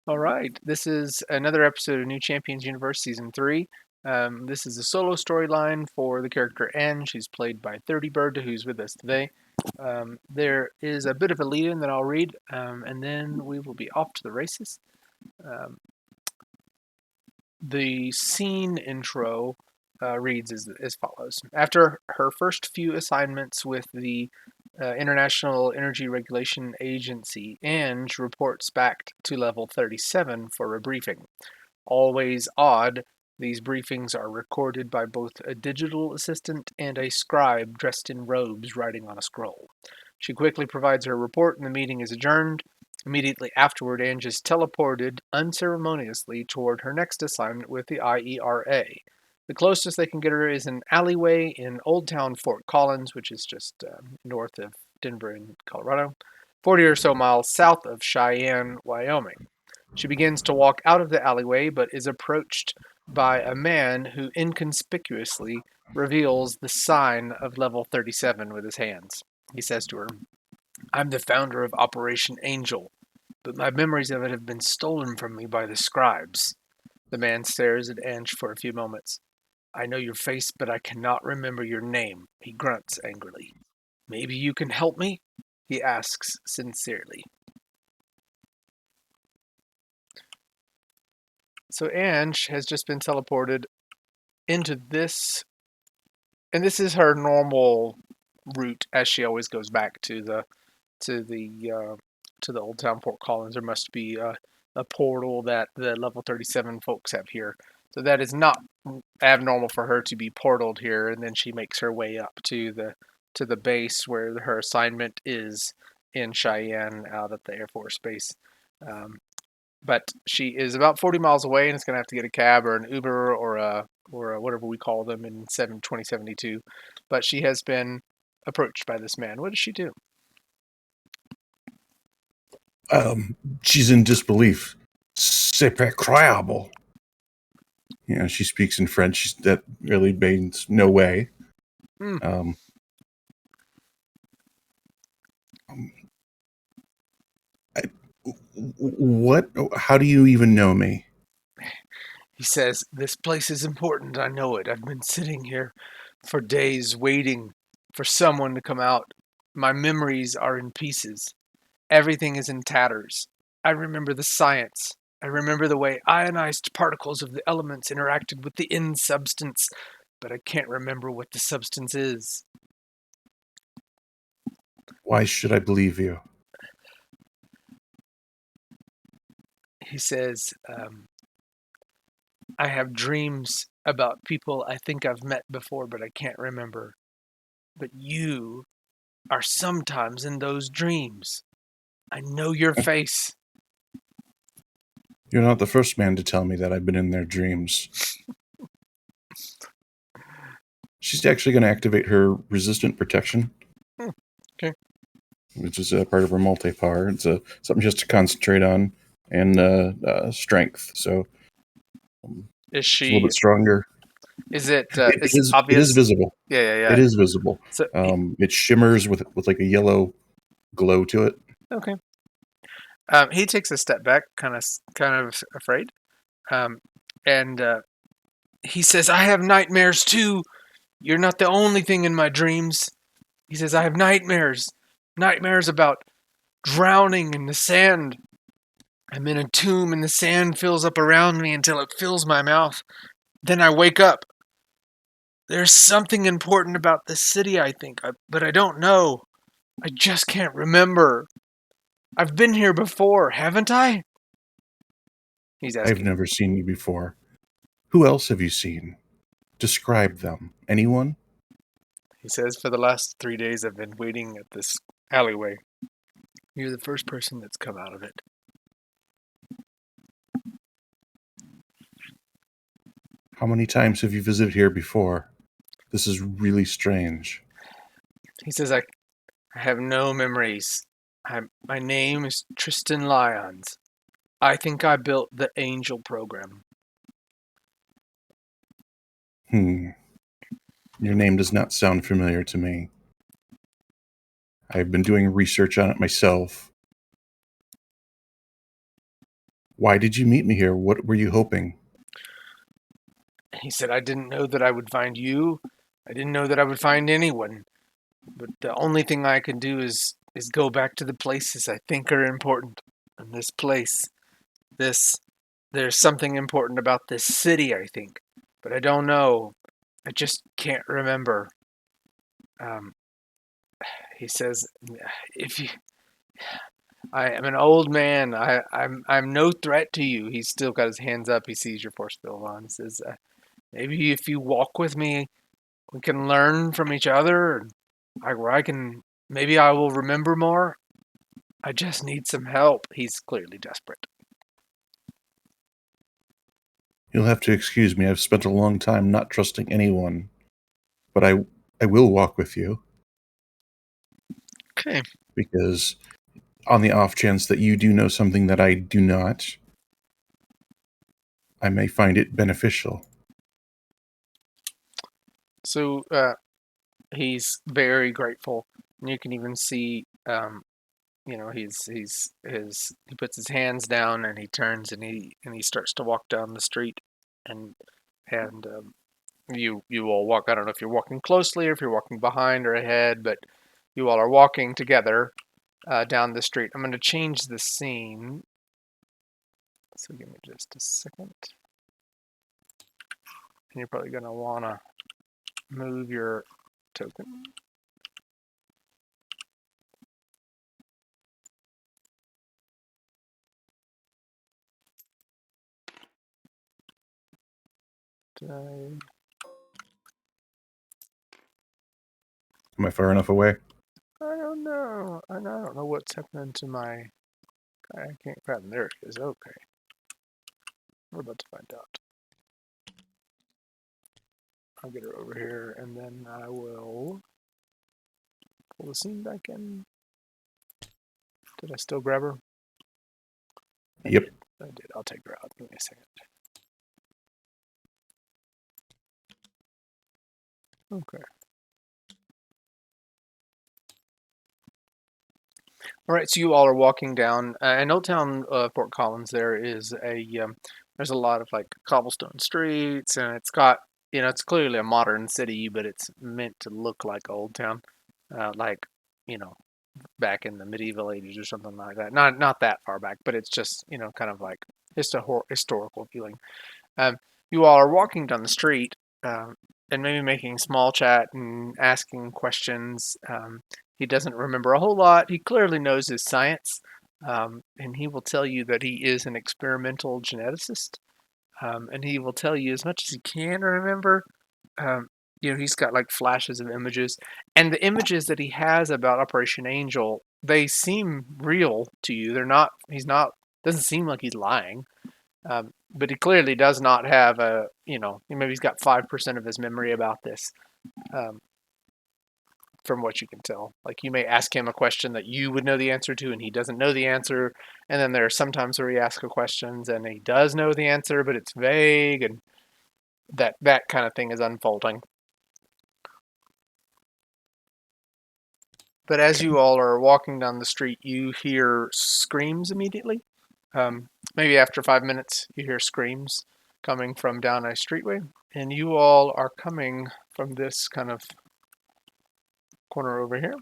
All right, this is another episode of New Champions Universe Season 3. This is a solo storyline for the character Ange, who's played by 30 Bird, who's with us today. There is a bit of a lead in that I'll read, and then we will be off to the races. The scene intro reads as follows. After her first few assignments with the International Energy Regulation Agency, Ange reports back to level 37 for a briefing. Always odd, these briefings are recorded by both a digital assistant and a scribe dressed in robes writing on a scroll. She quickly provides her report and the meeting is adjourned. Immediately afterward, Ange is teleported unceremoniously toward her next assignment with the IERA. The closest they can get her is an alleyway in Old Town Fort Collins, which is just north of Denver in Colorado, 40 or so miles south of Cheyenne, Wyoming. She begins to walk out of the alleyway, but is approached by a man who inconspicuously reveals the sign of level 37 with his hands. He says to her, "I'm the founder of Operation Angel, but my memories of it have been stolen from me by the scribes." The man stares at Ange for a few moments. "I know your face, but I cannot remember your name," he grunts angrily. "Maybe you can help me?" he asks sincerely. So Ange has just been teleported into this, and this is her normal route as she always goes back to the Old Town Port Collins. There must be a portal that the level 37 folks have here. So that is not abnormal for her to be portaled here, and then she makes her way up to the base where her assignment is in Cheyenne out at the Air Force Base. But she is about 40 miles away and is going to have to get a cab or an Uber or a whatever we call them in 2072. But she has been approached by this man. What does she do? She's in disbelief. C'est pas croyable. You know, she speaks in French. That really means no way. What? How do you even know me? He says, "This place is important. I know it. I've been sitting here for days waiting for someone to come out. My memories are in pieces. Everything is in tatters. I remember the science. I remember the way ionized particles of the elements interacted with the in substance, but I can't remember what the substance is." Why should I believe you? He says, "I have dreams about people I think I've met before, but I can't remember. But you are sometimes in those dreams. I know your face." You're not the first man to tell me that I've been in their dreams. She's actually going to activate her resistant protection. Okay. Which is a part of her multi-power. It's something just to concentrate on, and strength. So Is she it's a little bit stronger. Is it? It is obvious? It is visible. Yeah. It is visible. So it shimmers with like a yellow glow to it. Okay. He takes a step back, kind of afraid, and he says, "I have nightmares too. You're not the only thing in my dreams." He says, "I have nightmares about drowning in the sand. I'm in a tomb and the sand fills up around me until it fills my mouth. Then I wake up. There's something important about this city, I think, but I don't know. I just can't remember. I've been here before, haven't I?" He's asking. I've never seen you before. Who else have you seen? Describe them. Anyone? He says, "For the last 3 days I've been waiting at this alleyway. You're the first person that's come out of it." How many times have you visited here before? This is really strange. He says, I have no memories. My name is Tristan Lyons. I think I built the Angel program." Your name does not sound familiar to me. I've been doing research on it myself. Why did you meet me here? What were you hoping? He said, I didn't know that I would find you. I didn't know that I would find anyone. But the only thing I can do is go back to the places I think are important. And this place, this there's something important about this city, I think. But I don't know. I just can't remember. Um, he says, if you I am an old man. I'm no threat to you. He's still got his hands up. He sees your force field on. He says, maybe if you walk with me, we can learn from each other. I can maybe I will remember more. I just need some help. He's clearly desperate. You'll have to excuse me. I've spent a long time not trusting anyone, but I will walk with you Okay. because on the off chance that you do know something that I do not, I may find it beneficial. So he's very grateful, and you can even see, he puts his hands down and he turns and he starts to walk down the street, and you all walk. I don't know if you're walking closely or if you're walking behind or ahead, but you all are walking together down the street. I'm going to change the scene. So give me just a second. And you're probably going to want to move your token. I Am I far enough away? don't know. I don't know what's happening to my. I can't grab him. There it is. Okay. We're about to find out. I'll get her over here and then I will pull the scene back in. Did I still grab her? I Yep. did. I did. I'll take her out. Give me a second. Okay. All right. So you all are walking down in Old Town, Fort Collins. There's a lot of like cobblestone streets, and it's got it's clearly a modern city, but it's meant to look like Old Town, like you know back in the medieval ages or something like that. Not that far back, but it's just kind of like historical feeling. Um, you all are walking down the street and maybe making small chat and asking questions. He doesn't remember a whole lot. He clearly knows his science, and he will tell you that he is an experimental geneticist. And he will tell you as much as he can remember. Um, he's got like flashes of images, and the images that he has about Operation Angel, they seem real to you. They're not. He's not. Doesn't seem like he's lying. But he clearly does not have maybe he's got 5% of his memory about this, um, from what you can tell. Like you may ask him a question that you would know the answer to, and he doesn't know the answer. And then there are sometimes where you ask a questions and he does know the answer, but it's vague, and that kind of thing is unfolding. But as you all are walking down the street, you hear screams immediately. Maybe after 5 minutes, you hear screams coming from down a streetway, and you all are coming from this kind of corner over here.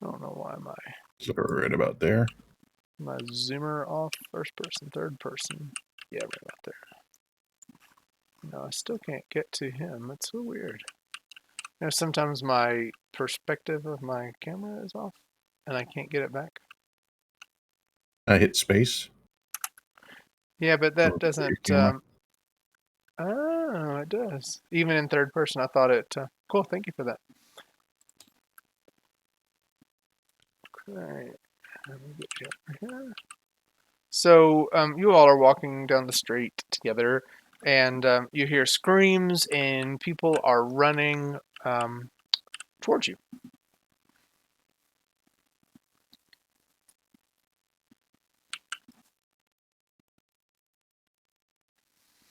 I don't know why So we're right about there. my zoomer off. First person, third person. Yeah, right about there. No, I still can't get to him. It's so weird. Sometimes my perspective of my camera is off, and I can't get it back. I hit space. Yeah, but that Or your doesn't. camera. Oh, it does. Even in third person, I thought it. Cool. Thank you for that. Okay. Let me get you over here. So you all are walking down the street together, and you hear screams, and people are running towards you.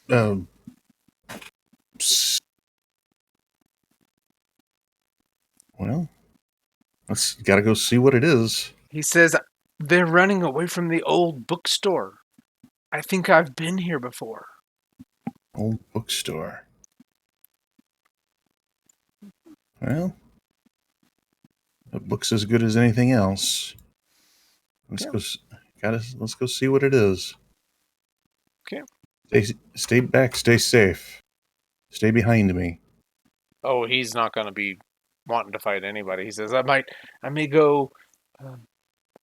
Um, Well, let's gotta go see what it is. He says, they're running away from the old bookstore. I think I've been here before. Old bookstore. Well, the book's as good as anything else. Let's Okay. go. Let's go see what it is. Okay. Stay back. Stay safe. Stay behind me. Oh, he's not going to be wanting to fight anybody. He says, I may go, uh,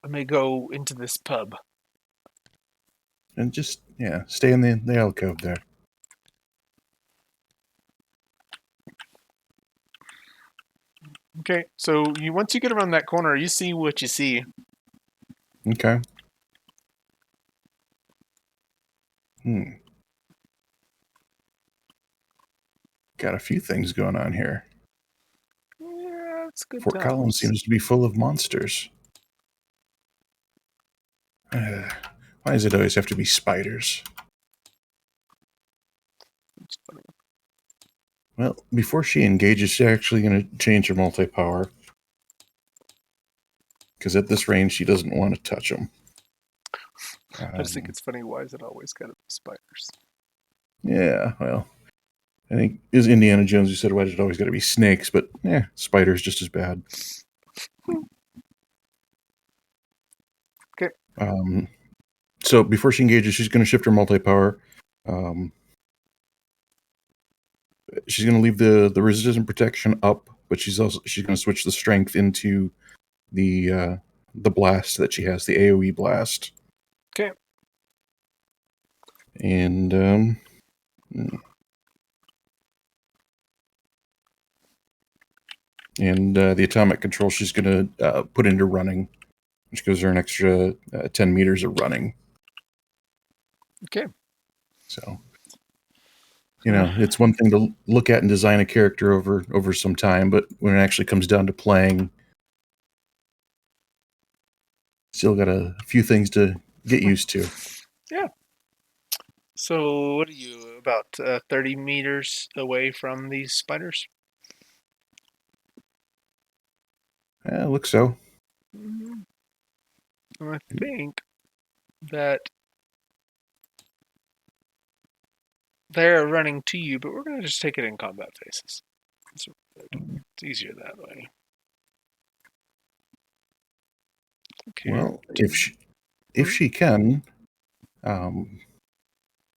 I may go into this pub. And just stay in the alcove there. Okay. So once you get around that corner, you see what you see. Okay. Got a few things going on here. Yeah, it's good Fort Collins times. seems to be full of monsters. Why does it always have to be spiders? It's funny. Well, before she engages, she's actually going to change her multi-power. Because at this range, she doesn't want to touch them. I just think it's funny. Why is it always got to be spiders? Yeah, well, I think is Indiana Jones who said, why does it always got to be snakes? But spiders just as bad. Okay. So before she engages, she's going to shift her multi-power. She's going to leave the resistance and protection up, but she's going to switch the strength into the blast that she has, the AOE blast. Okay. And the atomic control she's going to put into running, which gives her an extra 10 meters of running. Okay. So, it's one thing to look at and design a character over some time, but when it actually comes down to playing, still got a few things to get used to. Yeah. So what are you, about 30 meters away from these spiders? Looks so. Mm-hmm. I think that they're running to you, but we're going to just take it in combat phases. It's easier that way. Okay. Well, if she can,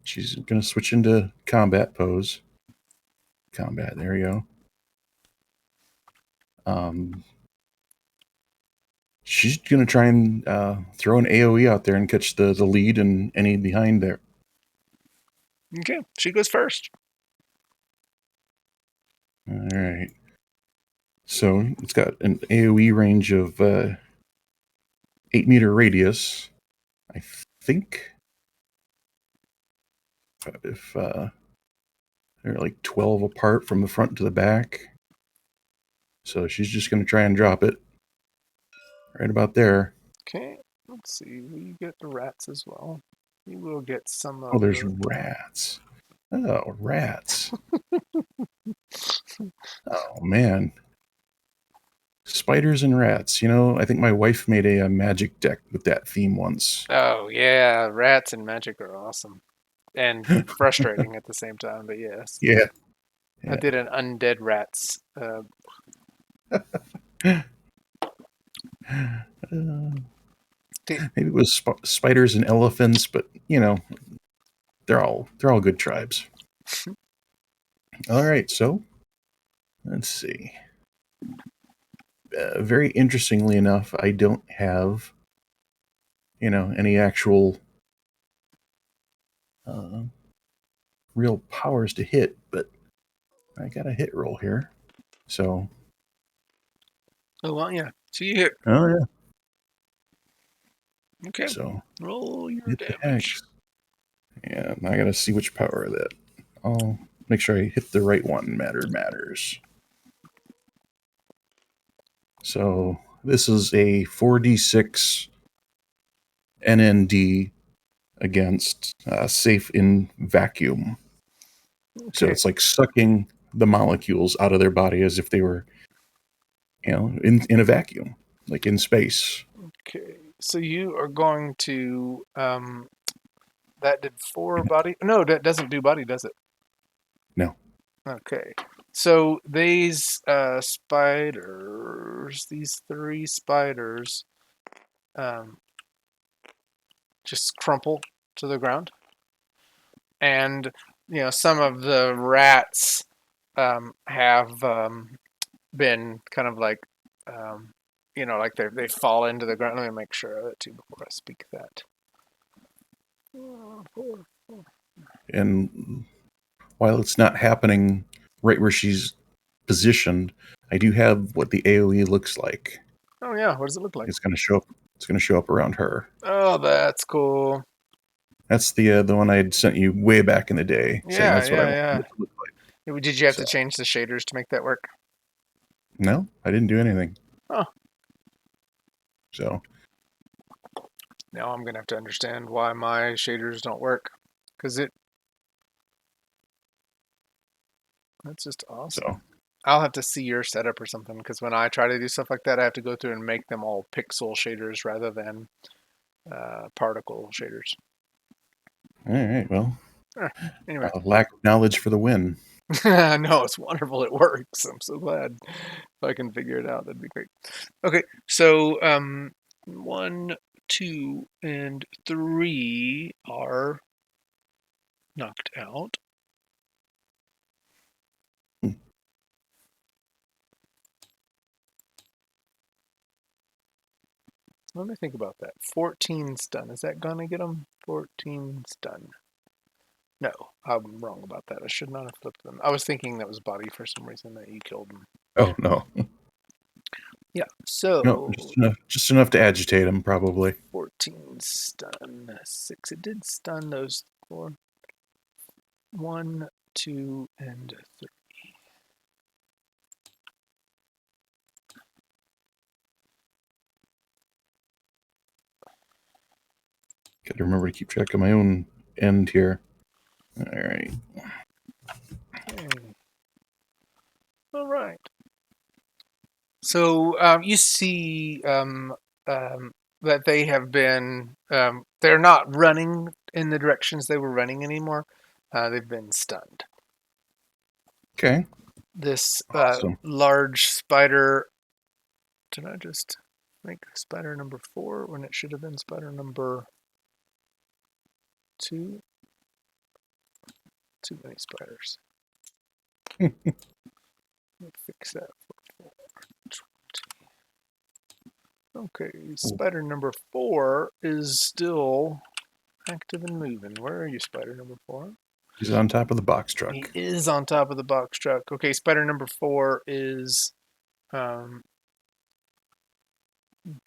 she's going to switch into combat pose. Combat, there we go. She's going to try and throw an AOE out there and catch the lead and any behind there. Okay, she goes first. All right. So it's got an AOE range of 8-meter radius. I think if they're like 12 apart from the front to the back. So she's just going to try and drop it right about there. Okay, let's see. We get the rats as well. We will get some Oh, of there's the... rats. Oh, rats. Oh, man. Spiders and rats. I think my wife made a magic deck with that theme once. Oh, yeah, rats and magic are awesome. And frustrating at the same time, but yes. Yeah. I did an undead rats. Maybe it was spiders and elephants, but they're all good tribes. All right, so let's see. Very interestingly enough, I don't have any actual real powers to hit, but I got a hit roll here. So. Oh, well, yeah. So you hit. Oh yeah. Okay. So Roll your hit the damage. hex. Yeah, I gotta see which power that. I'll make sure I hit the right one. Matters. So this is a 4d6 NND against safe in vacuum. Okay. So it's like sucking the molecules out of their body as if they were in a vacuum, like in space. Okay, so you are going to that did 4 body. No, that doesn't do body, does it? No. Okay, so these spiders, these 3 spiders, um, just crumple to the ground, and some of the rats have been kind of like like they fall into the ground. Let me make sure of that too before I speak that. And while it's not happening right where she's positioned, I do have what the AOE looks like. Oh yeah, what does it look like? It's going to show up. It's going to show up around her. Oh, that's cool. That's the one I had sent you way back in the day, saying Yeah, that's what I yeah, want yeah. it to look like. Did you have So to change the shaders to make that work? no, I didn't do anything. Oh, So now I'm gonna have to understand why my shaders don't work, because that's just awesome. so I'll have to see your setup or something, because when I try to do stuff like that, I have to go through and make them all pixel shaders rather than particle shaders. all right. Well, Anyway, lack of knowledge for the win. no, it's wonderful. It works. I'm so glad. If I can figure it out, that'd be great. Okay, so 1, 2, and 3 are knocked out. Hmm. Let me think about that. 14 stun. Is that gonna get them? 14 stun. No, I'm wrong about that. I should not have flipped them. I was thinking that was body for some reason that you killed them. Oh no, Yeah, no, so just enough to agitate him, probably. 14 stun. 6. It did stun those 4. 1, 2, and 3. Got to remember to keep track of my own end here. All right. Okay. All right. So you see that they have been, they're not running in the directions they were running anymore. They've been stunned. Okay. This Awesome. large spider, did I just make spider number 4 when it should have been spider number 2? Too many spiders. Let me fix that for 4. Okay, spider number 4 is still active and moving. Where are you, spider number 4? He's on top of the box He truck. is on top of the box truck. Okay, spider number 4 is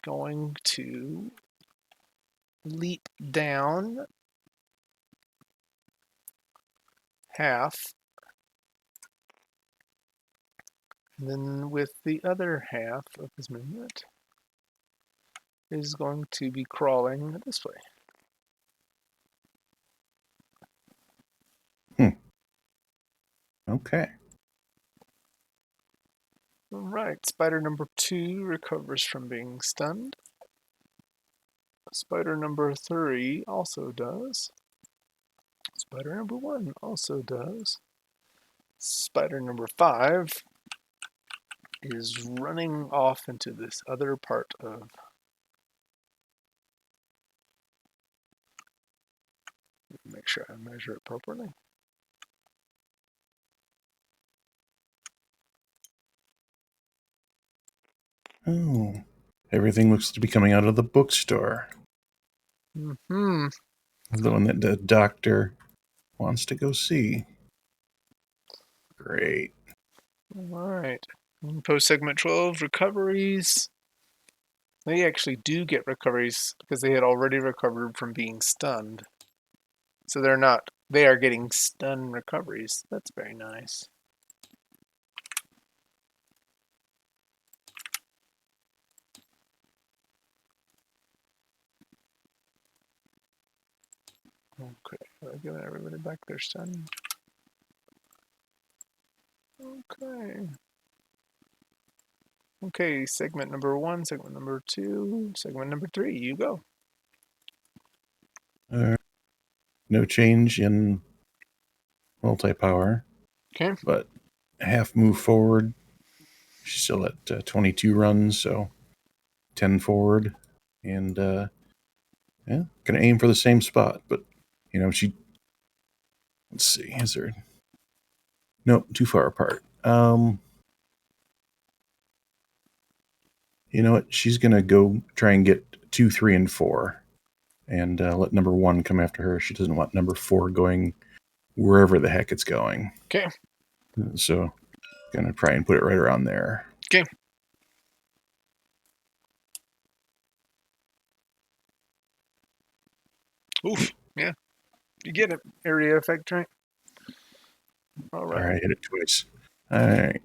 going to leap down half, and then with the other half of his movement is going to be crawling this way. Okay. All right, spider number 2 recovers from being stunned. Spider number 3 also does. Spider number 1 also does. Spider number 5 is running off into this other part of. Make sure I measure it properly. Oh, everything looks to be coming out of the bookstore. Mm-hmm. The one that the doctor wants to go see. Great. All right. Post segment 12 recoveries. They actually do get recoveries because they had already recovered from being stunned. So they're not, they are getting stun recoveries. That's very nice. Okay, are I giving everybody back their stun? Okay. Okay, segment number 1, segment number 2, segment number 3. You go. No change in multi-power, Okay. but half move forward. She's still at 22 runs, so 10 forward. And yeah, gonna aim for the same spot, but she. Let's see, is there? Nope, too far apart. You know what? She's gonna go try and get 2, 3, and 4, and let number 1 come after her. She doesn't want number 4 going wherever the heck it's going. Okay. So, gonna try and put it right around there. Okay. Oof. Yeah. You get it. Area effect, right? All All right. right, hit it twice. All right.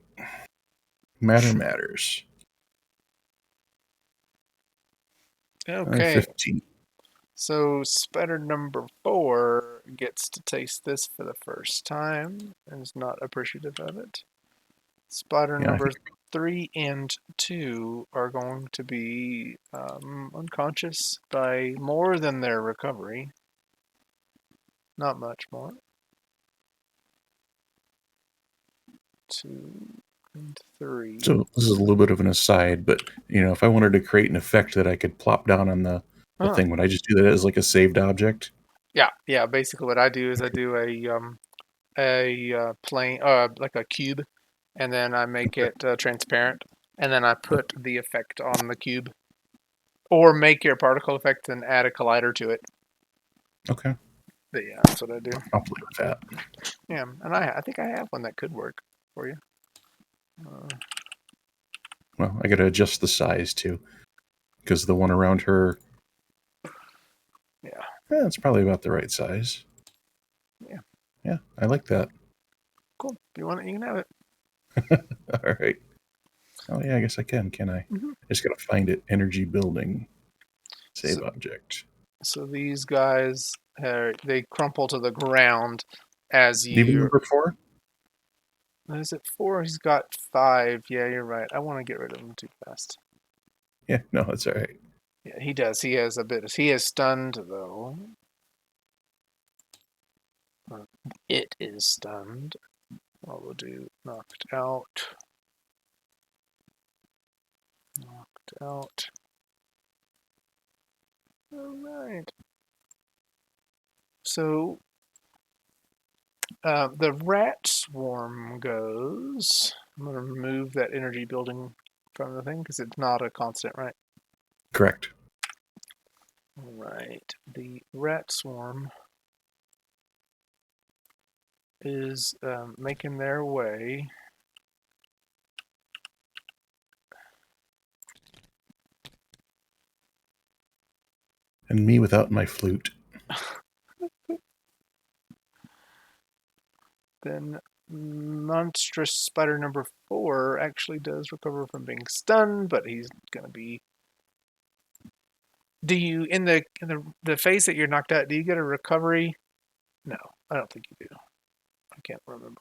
Matter matters. Okay. 15. So spider number 4 gets to taste this for the first time and is not appreciative of it. Spider Yeah, number 3 and 2 are going to be unconscious by more than their recovery. Not much more. 2 and 3. so this is a little bit of an aside, but if I wanted to create an effect that I could plop down on the thing, would I just do that as like a saved object? Yeah. Basically, what I do is I do a plane, like a cube, and then I make it transparent, and then I put the effect on the cube, or make your particle effect and add a collider to it. Okay, But yeah, that's what I do. I'll play with that. Yeah, and I think I have one that could work for you. Well, I got to adjust the size too, because the one around her, Yeah. it's probably about the right size. Yeah. Yeah, I like that. Cool. If you want it, you can have it. All right. Oh yeah, I guess I can I? Mm-hmm. I just gotta find it. Energy building. Save So, object. so these guys, they crumple to the ground as Even you. number 4? Is it 4? He's got 5. Yeah, you're right. I want to get rid of him too fast. Yeah, no, that's all right. Yeah, he does. He has a bit. He is stunned though. It is stunned. What we'll do? Knocked out. Knocked out. All right. So the rat swarm goes. I'm going to remove that energy building from the thing because it's not a constant, right? Correct. All right. The rat swarm is making their way. And me without my flute. Then monstrous spider number 4 actually does recover from being stunned, but he's going to be. Do you in the phase that you're knocked out? Do you get a recovery? No, I don't think you do. I can't remember.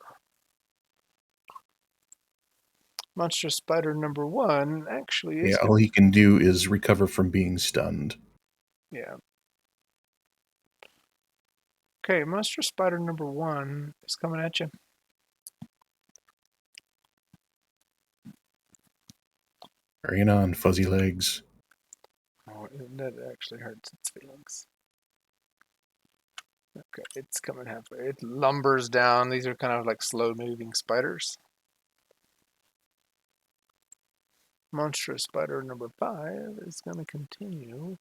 Monstrous spider number 1 actually is. Yeah, all he can do is recover from being stunned. Yeah. Okay, monstrous spider number 1 is coming at you. Bring on, fuzzy legs. Oh, that actually hurts its feelings. Okay, it's coming halfway. It lumbers down. These are kind of like slow-moving spiders. Monstrous spider number 5 is going to continue.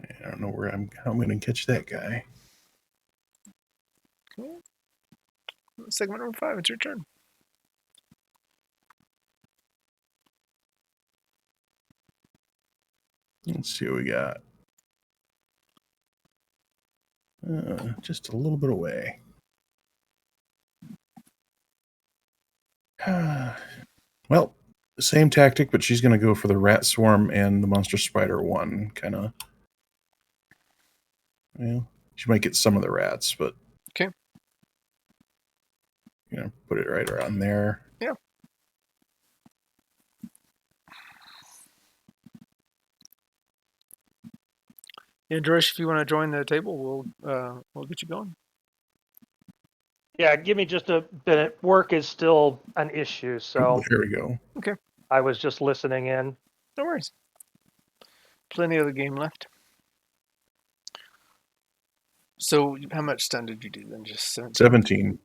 I don't know how I'm going to catch that guy. Okay. Segment number 5, it's your turn. Let's see what we got. Just a little bit away. Well, same tactic, but she's going to go for the rat swarm and the monster spider one. Kind of. Well, she might get some of the rats, but. Okay. put it right around there. Yeah. Yeah, Dorish, if you want to join the table, we'll get you going. Yeah, give me just a minute. Work is still an issue, Oh, so there we go. Okay, I was just listening in. no worries. Plenty of the game left. So, how much stun did you do then? Just 17? 17.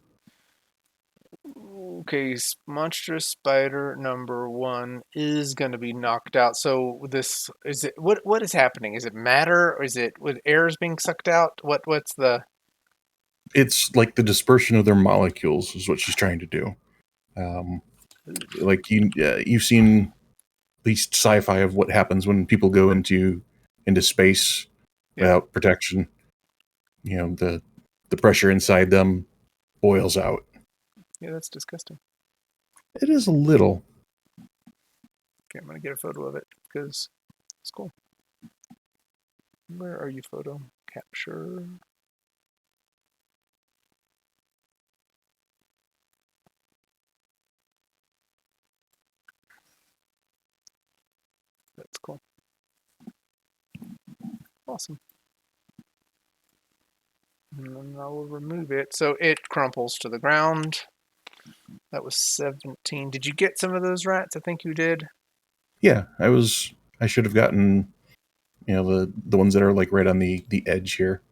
Okay, monstrous spider number 1 is going to be knocked out. So this is it. What is happening? Is it matter, or is it with airs being sucked out? What's the? It's like the dispersion of their molecules is what she's trying to do. Like you've seen at least sci-fi of what happens when people go into space Yeah. without protection. The pressure inside them boils out. Yeah, that's disgusting. It is a little. Okay, I'm gonna get a photo of it because it's cool. Where are you, photo capture? That's cool. Awesome. And then I will remove it. So it crumples to the ground. That was 17. Did you get some of those rats? I think you did. Yeah, I should have gotten the ones that are like right on the edge here.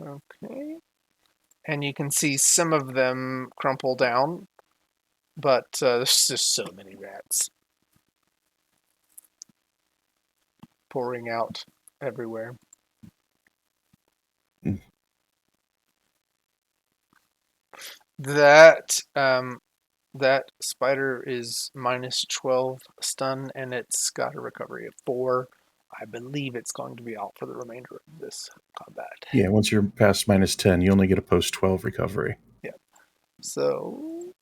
Okay. And you can see some of them crumple down, but there's just so many rats pouring out everywhere. Mm. That spider is minus 12 stun, and it's got a recovery of 4. I believe it's going to be out for the remainder of this combat. Yeah, once you're past minus 10, you only get a post 12 recovery. Yeah. So,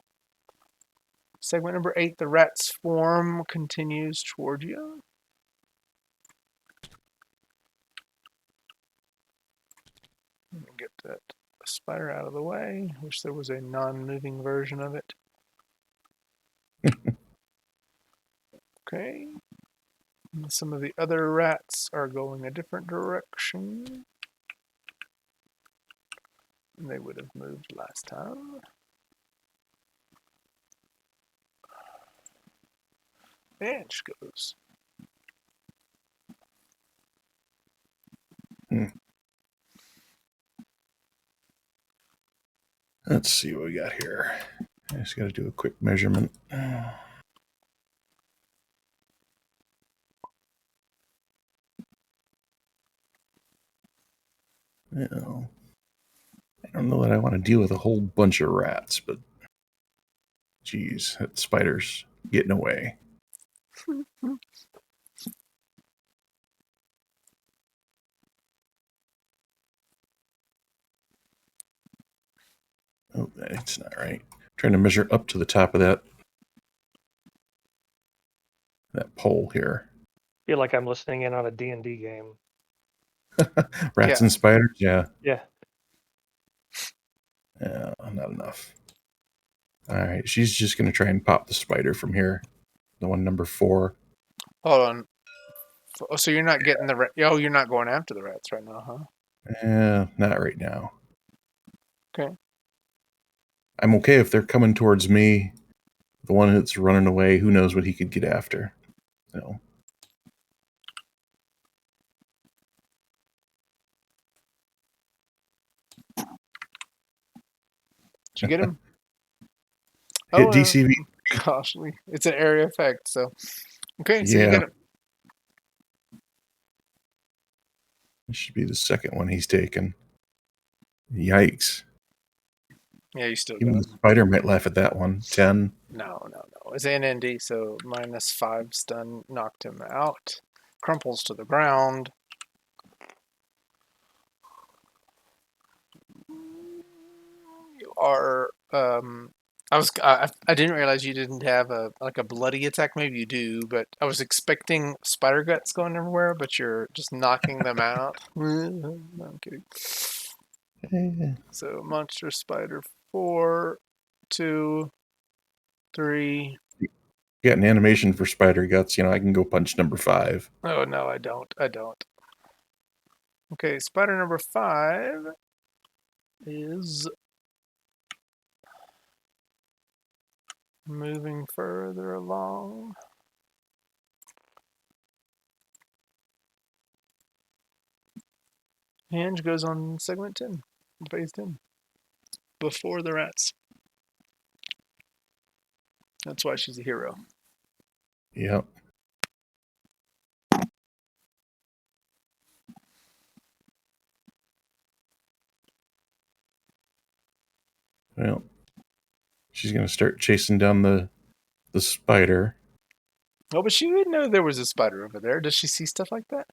segment number 8, the rat swarm continues toward you. Let me get that spider out of the way. Wish there was a non-moving version of it. Okay. And some of the other rats are going a different direction. They would have moved last time. Ange goes. Let's see what we got here. I just got to do a quick measurement. Well, I don't know that I want to deal with a whole bunch of rats, but geez, that spider's getting away. Oh, that's not right. I'm trying to measure up to the top of that pole here. Feel like I'm listening in on a D&D game. Rats and spiders, yeah. Yeah. Not enough. All right, she's just going to try and pop the spider from here. The one number 4. Hold on. Oh, so you're not getting the rat. Oh, you're not going after the rats right now, huh? Not right now. Okay. I'm okay if they're coming towards me. The one that's running away, who knows what he could get after. So. Did you get him? Hit DCV. Gosh, it's an area effect, so. Okay, so Yeah. you get him. This should be the second one he's taken. Yikes. Yeah, you still Even got the him. spider might laugh at that one. 10. No. It's an ND, so minus 5 stun knocked him out. Crumples to the ground. You are. I didn't realize you didn't have a bloody attack. Maybe you do, but I was expecting spider guts going everywhere, but you're just knocking them out. No, I'm kidding. So monster spider 4, 2, 3. Got an animation for spider guts. I can go punch number 5. Oh no, I don't. Okay, spider number 5 is moving further along. Ange goes on segment 10, phase 10, before the rats. That's why she's a hero. Yep. Well, she's going to start chasing down the spider. Oh, but she didn't know there was a spider over there. Does she see stuff like that?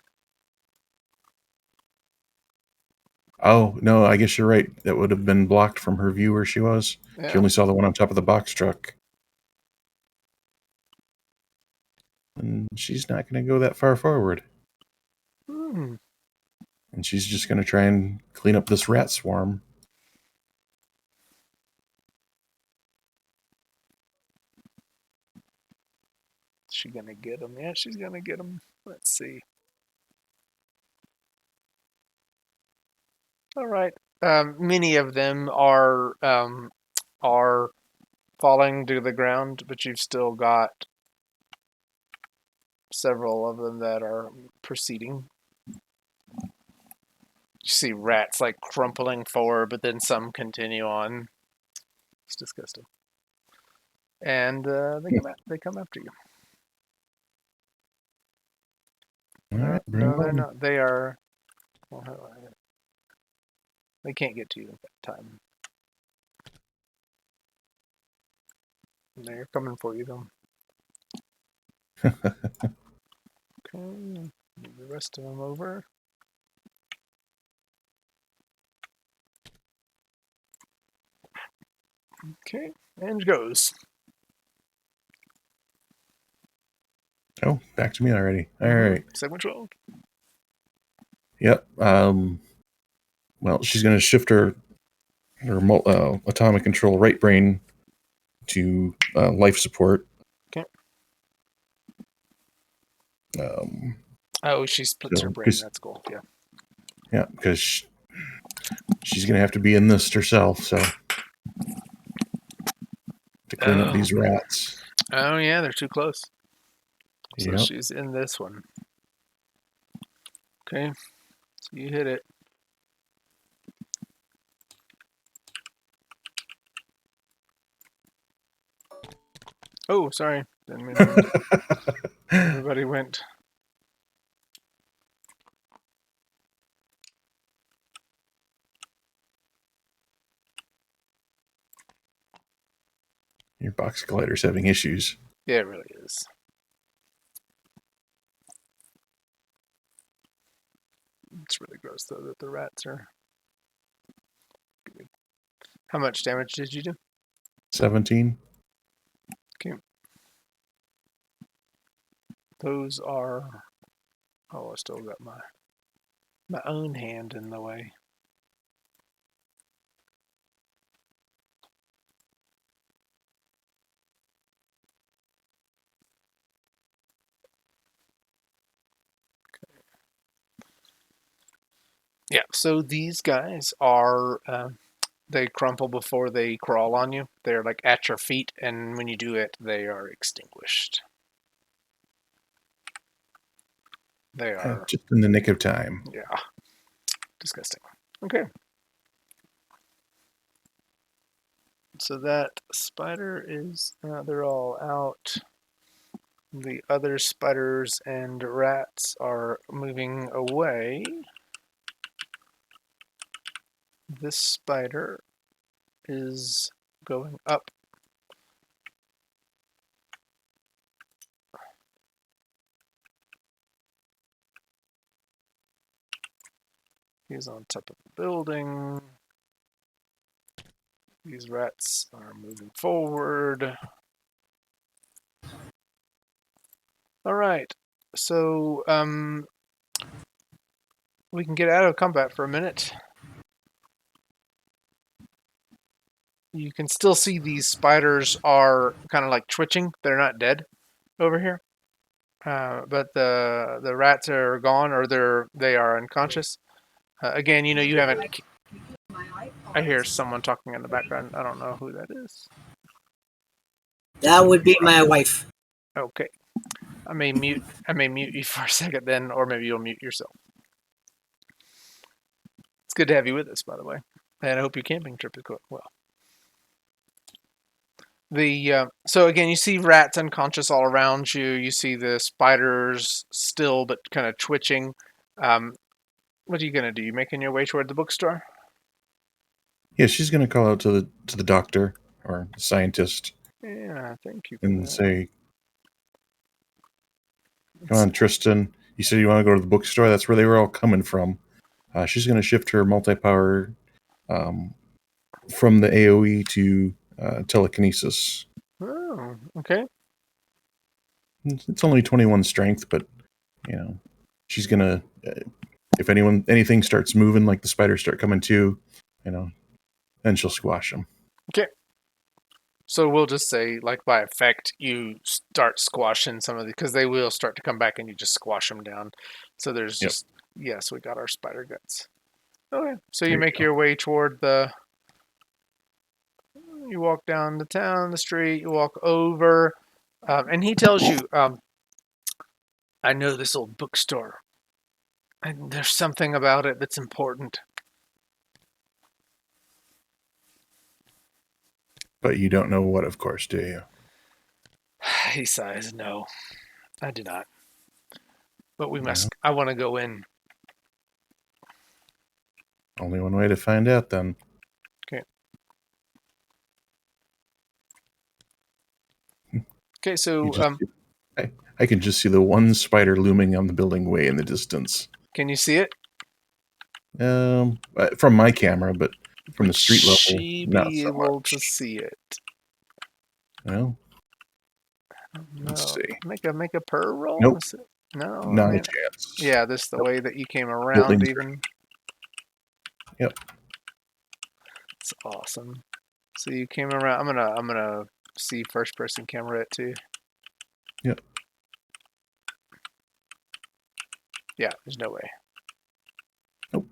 Oh, no, I guess you're right. That would have been blocked from her view where she was. Yeah. She only saw the one on top of the box truck. And she's not going to go that far forward. Hmm. And she's just going to try and clean up this rat swarm. Is she gonna get him? Yeah, she's gonna get him. Let's see. All right. Many of them are falling to the ground, but you've still got several of them that are proceeding. You see rats like crumpling forward, but then some continue on. It's disgusting. And they come after you. All No, right, bring they're on. not. They are. Well, they can't get to you at that time. They're coming for you, though. Okay, move the rest of them over. Okay, Ange goes. Oh, back to me already. All Mhm. right. Segment 12. Yep. Well, she's going to shift her atomic control right brain to life support. Okay. Um, Oh, she splits her brain. That's cool. Yeah. Yeah, because she's going to have to be in this herself, so to clean up these rats. Oh, yeah, they're too close. So Yep. she's in this one. Okay. So you hit it. Oh, sorry. Didn't mean to. Everybody went. Your box collider's having issues. Yeah, it really is. It's really gross, though, that the rats are. How much damage did you do? 17. Okay. Those are. Oh, I still got my own hand in the way. Yeah, so these guys are, they crumple before they crawl on you. They're like at your feet, and when you do it, they are extinguished. They are, Just in the nick of time. yeah, disgusting. Okay. So that spider is, they're all out. The other spiders and rats are moving away. This spider is going up. He's on top of the building. These rats are moving forward. All right. So we can get out of combat for a minute. you can still see these spiders are kind of like twitching. They're not dead over here, but the rats are gone or they are unconscious. Again, you haven't. I hear someone talking in the background. I don't know who that is. That would be my wife. Okay, I may mute. I may mute you for a second then, or maybe you'll mute yourself. It's good to have you with us, by the way, and I hope your camping trip is going well. So again, you see rats unconscious all around you. You see the spiders still, but kind of twitching. What are you gonna do? You making your way toward the bookstore? Yeah, she's going to call out to the doctor or the scientist Yeah, thank you for and that. say, "Come on, Tristan. You said you want to go to the bookstore. That's where they were all coming from." She's going to shift her multi-power from the AOE to telekinesis. Oh, okay. It's only 21 strength, but she's gonna. If anything starts moving, like the spiders start coming to, then she'll squash them. Okay. So we'll just say, like by effect, you start squashing some of the, because they will start to come back, and you just squash them down. So there's just yes, we got our spider guts. Okay. So you make your way toward the. You walk down the town, the street. You walk over, and he tells you, "I know this old bookstore, and there's something about it that's important." But you don't know what, of course, do you? He sighs. No, I do not. But we No. must. I want to go in. Only one way to find out, then. Okay. So, I can just see the one spider looming on the building way in the distance. can you see it? From my camera, but from the street level, she not be so able much. to see it? Well, No. let's see. Make a per roll. Nope. No. Not I a mean, chance. yeah, this the way that you came around. Buildings Even. Yep. It's awesome. So you came around. I'm gonna see first person camera it too. Yep. Yeah. There's no way. Nope.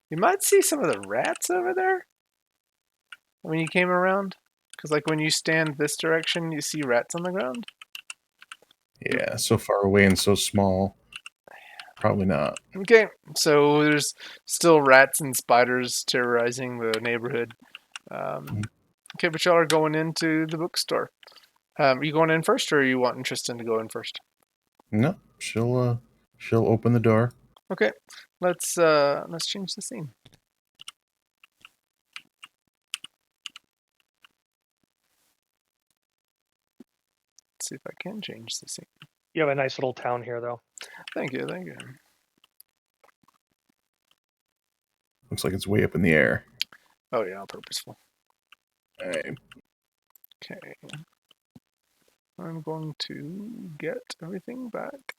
You might see some of the rats over there when you came around, because like when you stand this direction, you see rats on the ground. Yeah, so far away and so small. Probably not. Okay, so there's still rats and spiders terrorizing the neighborhood. Okay, but y'all are going into the bookstore. Are you going in first, or are you wanting Tristan to go in first? No, she'll open the door. Okay, let's change the scene. Let's see if I can change the scene. You have a nice little town here, though. Thank you, thank you. Looks like it's way up in the air. Oh yeah, purposeful. All right. Okay. I'm going to get everything back.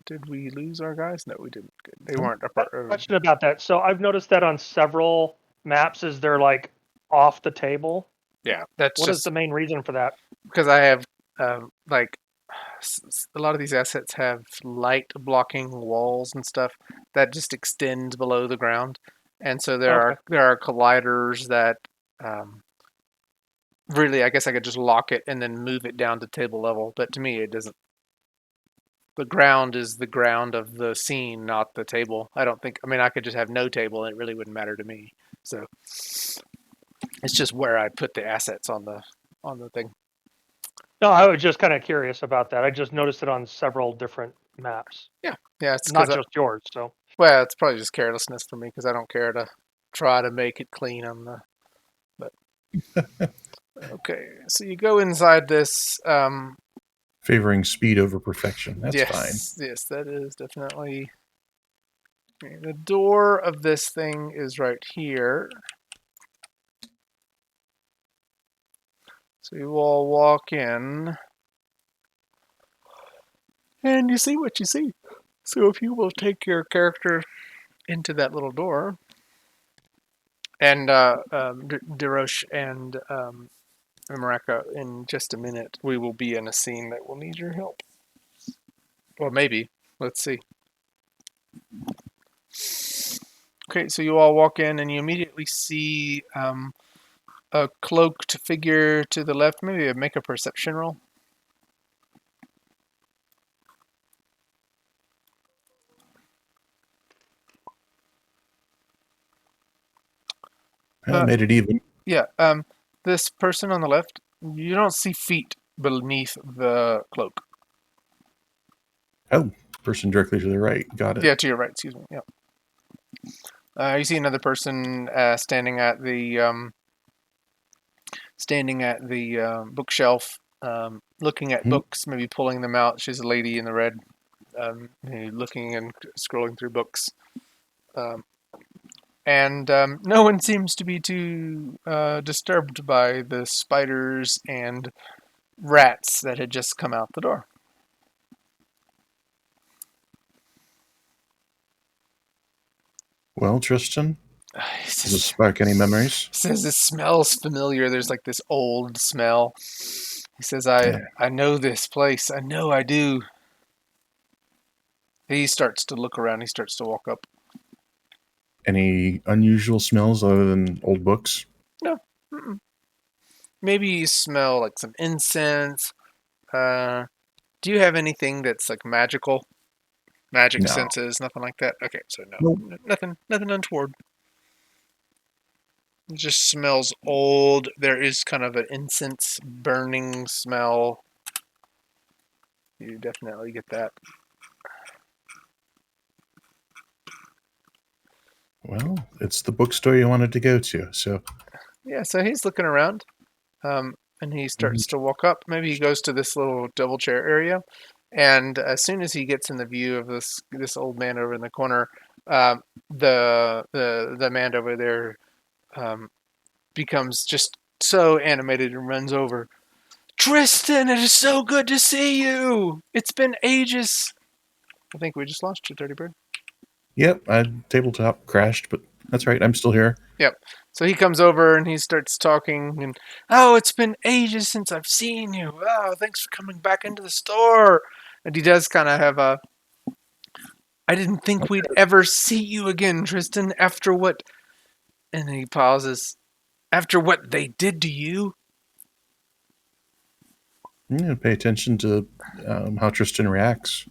Did we lose our guys? No, we didn't. Good. They weren't a part of. Question about that. So I've noticed that on several maps, is they're like off the table. Yeah, that's What just is the main reason for that? because I have like a lot of these assets have light blocking walls and stuff that just extend below the ground, and so there are colliders that really, I guess I could just lock it and then move it down to table level, but to me it doesn't. The ground is the ground of the scene, not the table. I don't think. I mean, I could just have no table, and it really wouldn't matter to me. So it's just where I put the assets on the thing. No, I was just kind of curious about that. I just noticed it on several different maps. Yeah, it's not just yours. So well, it's probably just carelessness for me because I don't care to try to make it clean on the. But okay, so you go inside this. Favoring speed over perfection. That's fine. Yes, that is definitely. Okay, the door of this thing is right here. So you all walk in, and you see what you see. So if you will take your character into that little door, And Deroche and Maraka, in just a minute, we will be in a scene that will need your help. Well, maybe. Let's see. Okay, so you all walk in and you immediately see a cloaked figure to the left. Maybe make a perception roll. I made it even. Yeah, this person on the left, you don't see feet beneath the cloak. Oh, person directly to the right. Got it. Yeah, to your right, excuse me. Yeah. You see another person standing at the bookshelf, looking at books, maybe pulling them out. She's a lady in the red, looking and scrolling through books. And no one seems to be too disturbed by the spiders and rats that had just come out the door. Well, Tristan, He does it spark any memories? says it smells familiar. There's like this old smell. He says, I know this place. I know I do. He starts to look around. He starts to walk up. Any unusual smells other than old books? No. Mm-mm. Maybe you smell like some incense. Do you have anything that's like magical? Magic No. senses, nothing like that? Okay, so no. Nope. Nothing untoward. It just smells old. There is kind of an incense burning smell. You definitely get that. Well, it's the bookstore you wanted to go to, so. Yeah, so he's looking around, and he starts to walk up. Maybe he goes to this little double chair area, and as soon as he gets in the view of this old man over in the corner, the man over there becomes just so animated and runs over. Tristan, it is so good to see you. It's been ages. I think we just lost you, Dirty Bird. Yep, tabletop crashed, but that's right. I'm still here. Yep. So he comes over and he starts talking and, oh, it's been ages since I've seen you. Oh, thanks for coming back into the store. And he does kind of have a, I didn't think we'd ever see you again, Tristan, after what, and then he pauses, after what they did to you. Yeah, pay attention to how Tristan reacts.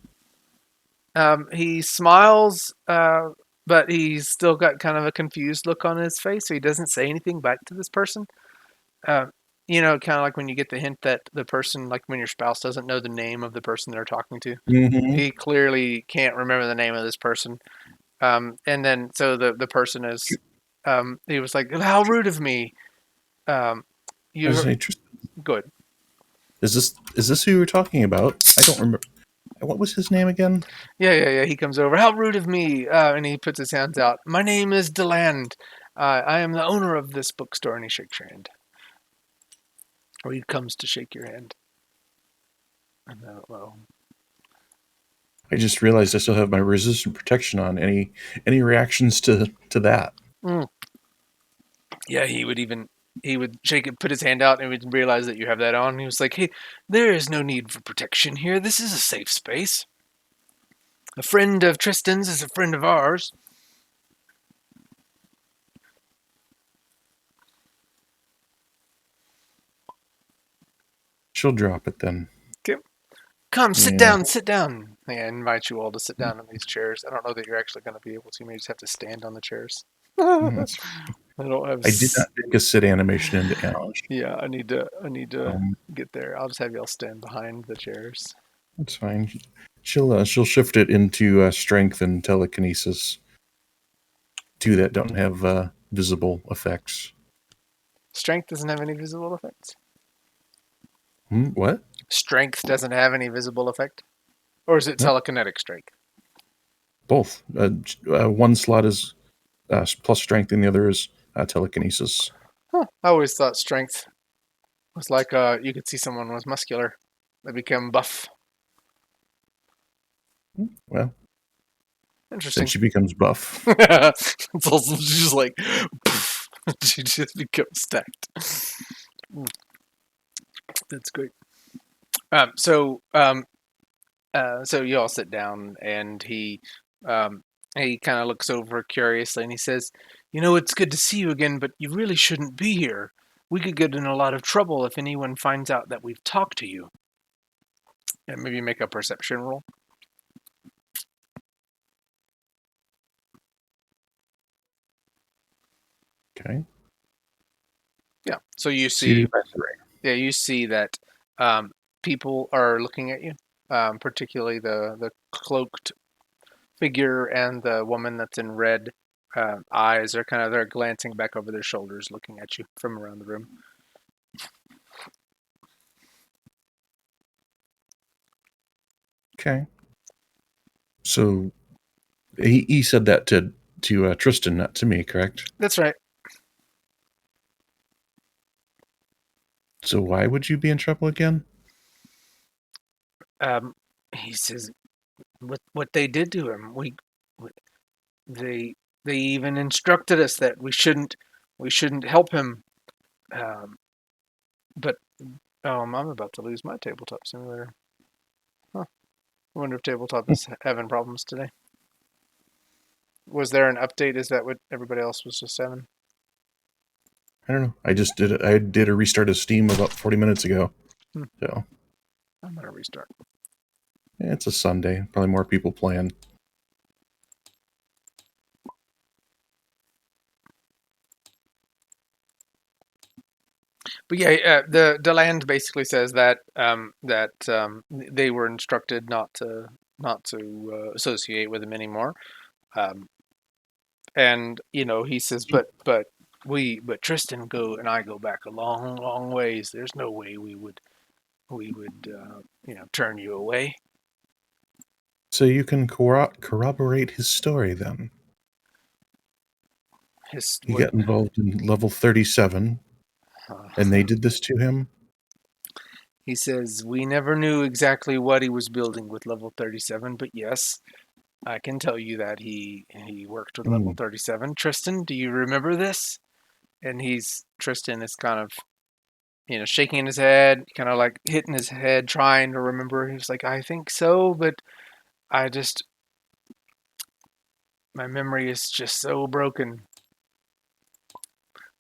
He smiles, but he's still got kind of a confused look on his face, so he doesn't say anything back to this person. Kind of like when you get the hint that the person, like when your spouse doesn't know the name of the person they're talking to. Mm-hmm. He clearly can't remember the name of this person. And then, so the person is, he was like, how rude of me. Good. Is this who you were talking about? I don't remember. What was his name again? Yeah. He comes over. How rude of me. And he puts his hands out. My name is Deland. I am the owner of this bookstore. And he shakes your hand. Or he comes to shake your hand. And well, I just realized I still have my resistant protection on. Any reactions to that? Yeah, he would shake it, put his hand out, and would realize that you have that on. He was like, hey, there is no need for protection here. This is a safe space. A friend of Tristan's is a friend of ours. She'll drop it then. Okay. Come, sit down. I invite you all to sit down in these chairs. I don't know that you're actually going to be able to. You may just have to stand on the chairs. I don't have. I did not make a sit animation into Ange. Yeah, I need to get there. I'll just have y'all stand behind the chairs. That's fine. She'll shift it into strength and telekinesis. Two that don't have visible effects. Strength doesn't have any visible effects. What? Strength doesn't have any visible effect, or is it telekinetic strength? Both. One slot is plus strength, and the other is telekinesis. Huh. I always thought strength was like you could see someone was muscular, they become buff. Well, interesting. then she becomes buff. It's also just like, poof. She just becomes stacked. That's great. So so you all sit down, and he kind of looks over curiously, and he says, "You know, it's good to see you again, but you really shouldn't be here. We could get in a lot of trouble if anyone finds out that we've talked to you." And maybe make a perception roll. Okay. Yeah. So you see, Exceeded by 3. yeah, you see that people are looking at you, particularly the cloaked figure and the woman that's in red eyes are they're glancing back over their shoulders, looking at you from around the room. Okay. So he said that to Tristan, not to me, correct? That's right. So why would you be in trouble again? Um, he says what they did to him. They they even instructed us that we shouldn't help him. Um, but I'm about to lose my tabletop simulator. Huh. I wonder if tabletop is having problems today. Was there an update? Is that what everybody else was just having? I don't know. I did a restart of Steam about 40 minutes ago. Hmm. So I'm gonna restart. it's a Sunday. Probably more people playing. But yeah, the Deland basically says that they were instructed not to associate with him anymore. Um, and he says, but Tristan and I go back a long, long ways. There's no way we would turn you away. So you can corroborate his story then. His He what? got involved in level 37, and they did this to him? He says we never knew exactly what he was building with level 37, but yes, I can tell you that he worked with level 37. Tristan, do you remember this? And Tristan is kind of shaking his head, kind of like hitting his head, trying to remember. He's like, I think so, but I just my memory is just so broken.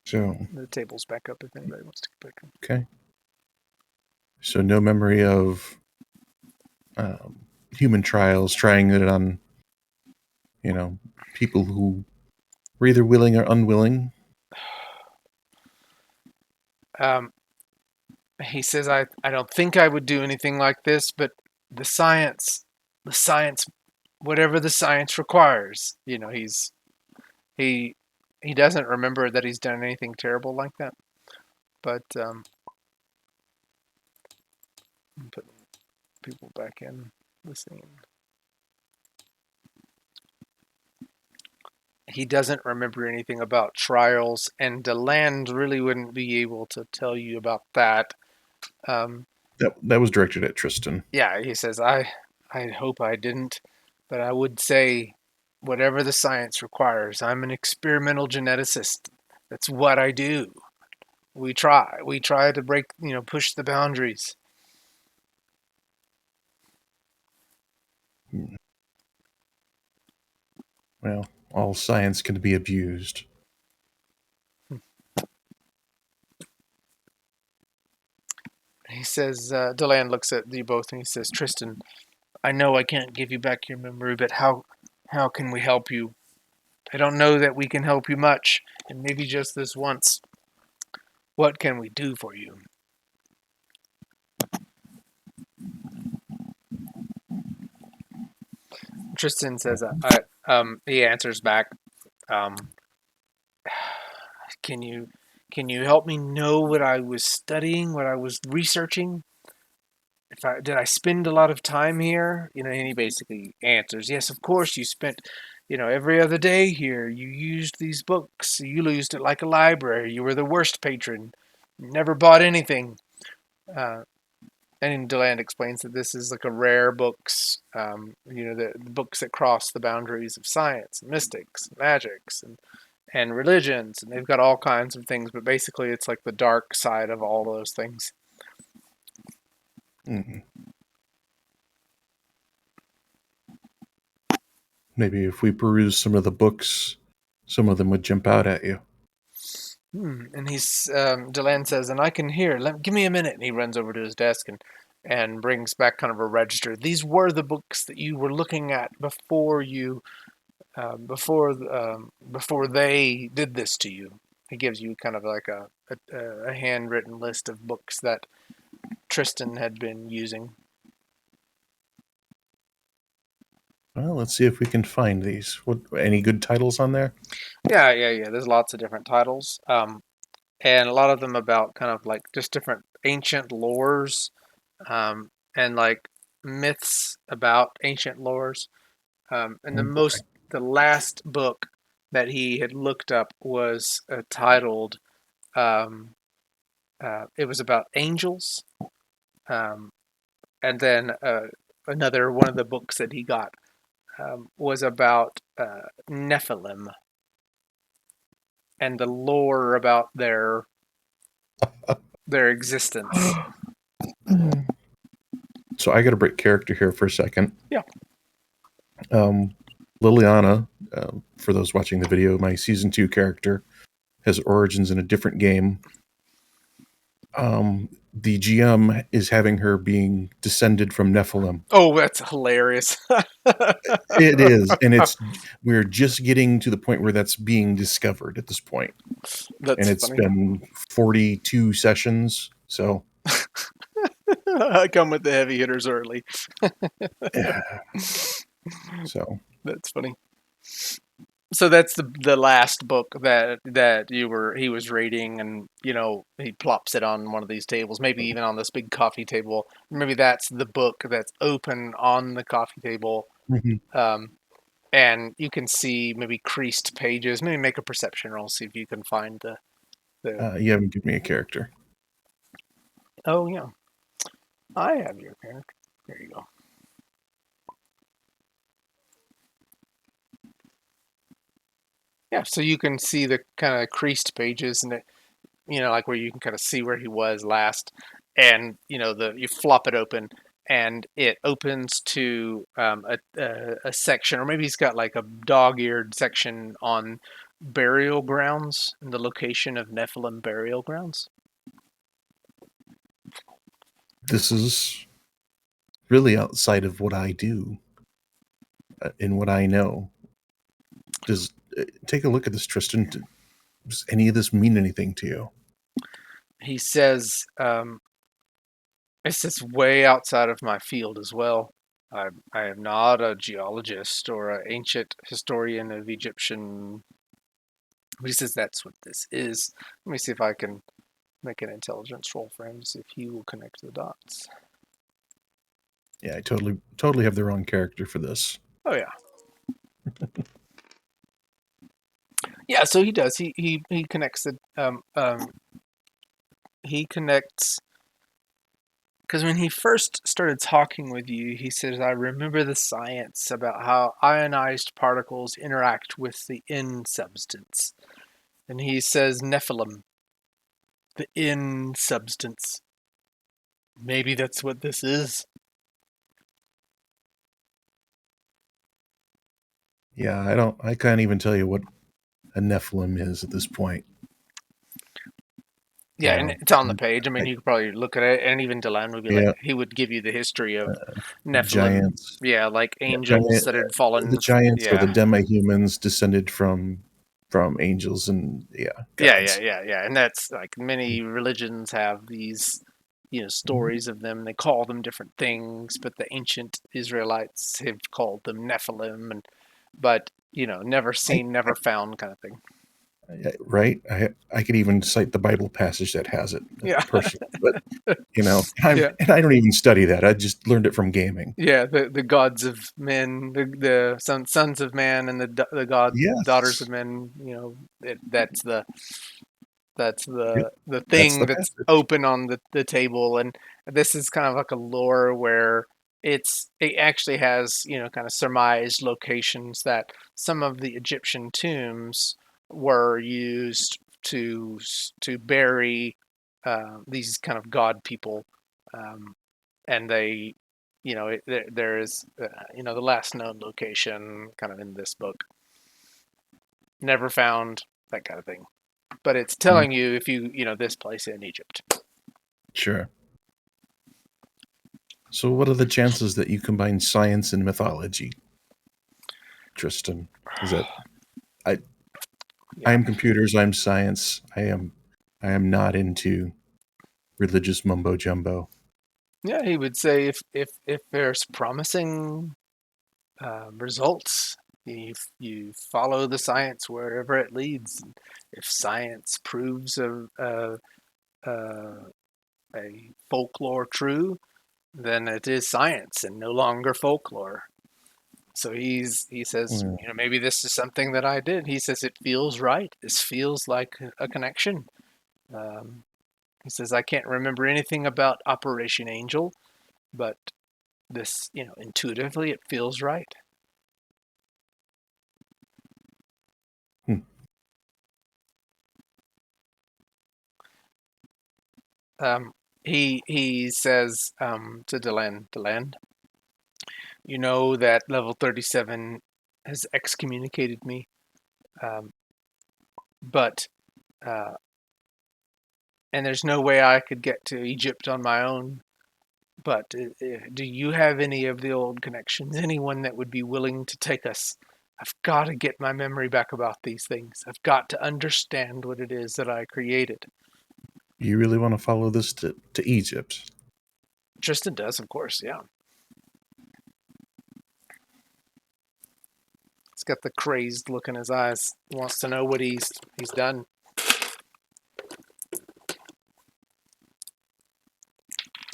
So, The table's back up if anybody wants to get back up. okay. So no memory of human trials, trying it on, people who were either willing or unwilling. He says, I don't think I would do anything like this, but the science, whatever the science requires, he he doesn't remember that he's done anything terrible like that. But I'm putting people back in the scene. He doesn't remember anything about trials, and Deland really wouldn't be able to tell you about that. That was directed at Tristan. Yeah, he says, I hope I didn't, but I would say whatever the science requires. I'm an experimental geneticist. That's what I do. We try to push the boundaries. Well, all science can be abused. He says, Deland looks at you both and he says, Tristan, I know I can't give you back your memory, but how can we help you? I don't know that we can help you much, and maybe just this once. What can we do for you? Tristan says, he answers back, um, can you help me know what I was studying, what I was researching? Did I spend a lot of time here? And he basically answers, yes, of course you spent, every other day here. You used these books. You used it like a library. You were the worst patron. You never bought anything. And Deland explains that this is like a rare books, the books that cross the boundaries of science, and mystics, and magics, and religions, and they've got all kinds of things. But basically, it's like the dark side of all those things. Mhm. Maybe if we peruse some of the books, some of them would jump out at you. And Delenn says, and I can hear. Give me a minute. And he runs over to his desk and brings back kind of a register. These were the books that you were looking at before before they did this to you. He gives you kind of like a handwritten list of books that Tristan had been using. Well, let's see if we can find these. Any good titles on there? Yeah. There's lots of different titles, and a lot of them about kind of like just different ancient lores, and like myths about ancient lores. And Oh, boy. the last book that he had looked up was titled. It was about angels, um, and then another one of the books that he got was about Nephilim and the lore about their existence. So I got to break character here for a second. Yeah. Liliana, for those watching the video, my season 2 character has origins in a different game. The GM is having her being descended from Nephilim. Oh, that's hilarious. It is, and we're just getting to the point where that's being discovered at this point. That's and it's funny. been 42 sessions, so I come with the heavy hitters early. so That's funny. So that's the last book that he was reading, and he plops it on one of these tables, maybe even on this big coffee table. Maybe that's the book that's open on the coffee table, and you can see maybe creased pages. Maybe make a perception roll, see if you can find the. you haven't given me a character. Oh yeah, I have your character. There you go. Yeah, so you can see the kind of creased pages, and like where you can kind of see where he was last, and you flop it open, and it opens to a section, or maybe he's got like a dog-eared section on burial grounds and the location of Nephilim burial grounds. This is really outside of what I do and what I know. Take a look at this, Tristan. Does any of this mean anything to you? He says, it's way outside of my field as well. I am not a geologist or an ancient historian of Egyptian. But he says that's what this is. Let me see if I can make an intelligence roll for him to see if he will connect the dots. Yeah, I totally have the wrong character for this. Oh yeah. Yeah, so he does. He connects the he connects, because when he first started talking with you, he says, I remember the science about how ionized particles interact with the in substance. And he says Nephilim, the in substance. Maybe that's what this is. Yeah, I can't even tell you what a Nephilim is at this point. Yeah, and it's on the page. I mean, you could probably look at it, and even Delenn would be like, he would give you the history of Nephilim. Giants. Yeah, like angels that had fallen. The giants yeah. are the demi-humans descended from angels and gods. Yeah. And that's like many religions have these, stories of them. They call them different things, but the ancient Israelites have called them Nephilim, but never seen, never found kind of thing. Right? I could even cite the Bible passage that has it. Yeah. Personally, but and I don't even study that. I just learned it from gaming. Yeah, the gods of men, the sons of man, and the daughters of men. That's the thing that's open on the table, and this is kind of like a lore where it actually has kind of surmised locations that some of the Egyptian tombs were used to bury these kind of god people, and they, there is, the last known location kind of in this book, never found, that kind of thing. But it's telling you if this place in Egypt. Sure. So what are the chances that you combine science and mythology, Tristan? Is that I am computers, I'm science. I am not into religious mumbo jumbo. Yeah, he would say if there's promising results, you follow the science wherever it leads. If science proves a folklore true, then it is science and no longer folklore. So he says, maybe this is something that I did. He says it feels right. This feels like a connection. He says I can't remember anything about Operation Angel, but this, intuitively it feels right. He says to Deland, you know that level 37 has excommunicated me, but and there's no way I could get to Egypt on my own. But do you have any of the old connections? Anyone that would be willing to take us? I've got to get my memory back about these things. I've got to understand what it is that I created. You really want to follow this to Egypt? Tristan does, of course, yeah. He's got the crazed look in his eyes. He wants to know what he's done.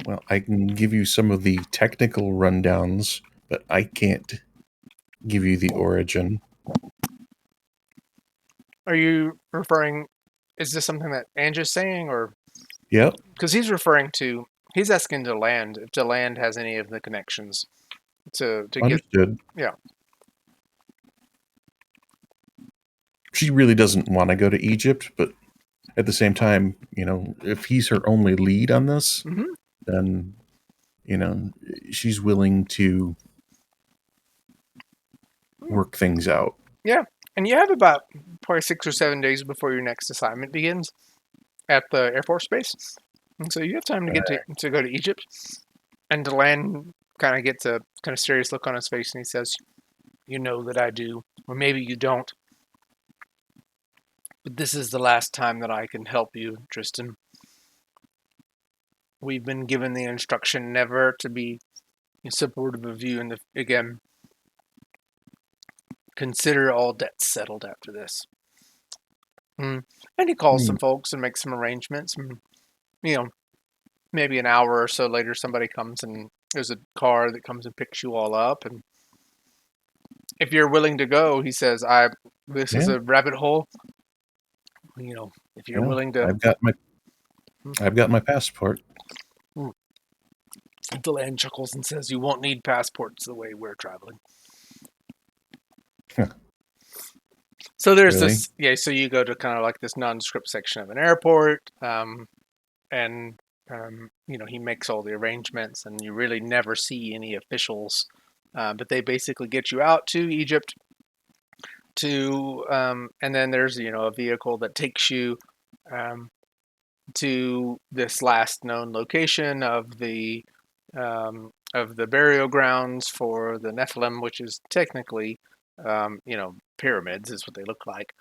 Well, I can give you some of the technical rundowns, but I can't give you the origin. Are you referring, is this something that Ange is saying, or? Yep. Because he's asking Deland if Deland has any of the connections to Understood. Yeah. She really doesn't want to go to Egypt, but at the same time, if he's her only lead on this, then, she's willing to work things out. Yeah. And you have about probably 6 or 7 days before your next assignment begins at the Air Force Base. And so you have time to get to go to Egypt. And Deland kind of gets a kind of serious look on his face, and he says, you know that I do, or maybe you don't. But this is the last time that I can help you, Tristan. We've been given the instruction never to be supportive of you, and again, consider all debts settled after this. And he calls some folks and makes some arrangements. And, maybe an hour or so later, somebody comes and there's a car that comes and picks you all up. And if you're willing to go, he says, this is a rabbit hole. If you're willing to, I've got my passport. Deland chuckles and says, you won't need passports the way we're traveling. So there's this, so you go to kind of like this nondescript section of an airport, and he makes all the arrangements, and you really never see any officials, but they basically get you out to Egypt and then there's, a vehicle that takes you to this last known location of the burial grounds for the Nephilim, which is technically, pyramids is what they look like.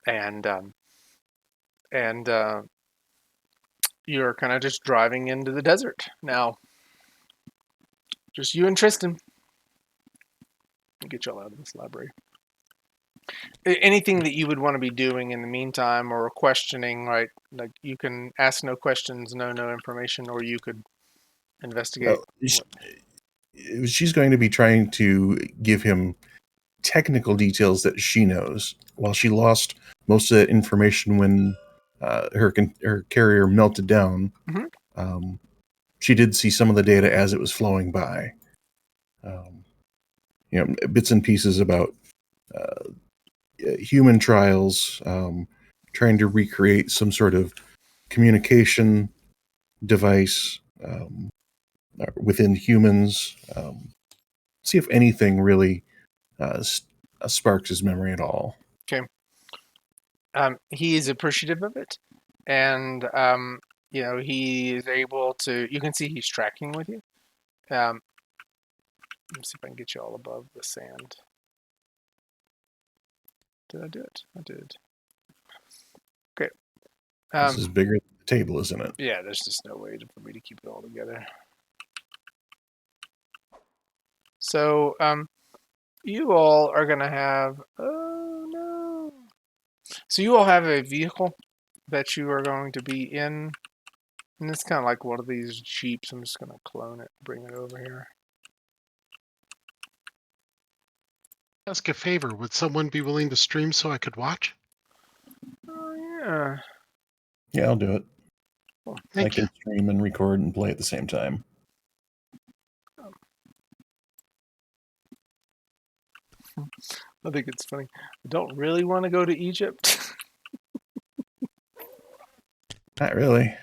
And you're kind of just driving into the desert now. Just you and Tristan. Get y'all out of this library. Anything that you would want to be doing in the meantime, or questioning, right? Like you can ask no questions, no information, or you could investigate. Well, she's going to be trying to give him technical details that she knows. While she lost most of that information when her carrier melted down, she did see some of the data as it was flowing by. Bits and pieces about human trials, trying to recreate some sort of communication device within humans. See if anything really sparks his memory at all. Okay. He is appreciative of it, and he is able to. You can see he's tracking with you. Let me see if I can get you all above the sand. Did I do it? I did. Great. This is bigger than the table, isn't it? Yeah, there's just no way for me to keep it all together. So, you all are going to have... Oh, no. So you all have a vehicle that you are going to be in. And it's kind of like one of these Jeeps. I'm just going to clone it, bring it over here. Ask a favor. Would someone be willing to stream so I could watch? Oh, yeah. Yeah, I'll do it. Well, Thank I can stream and record and play at the same time. I think it's funny. I don't really want to go to Egypt. Not really.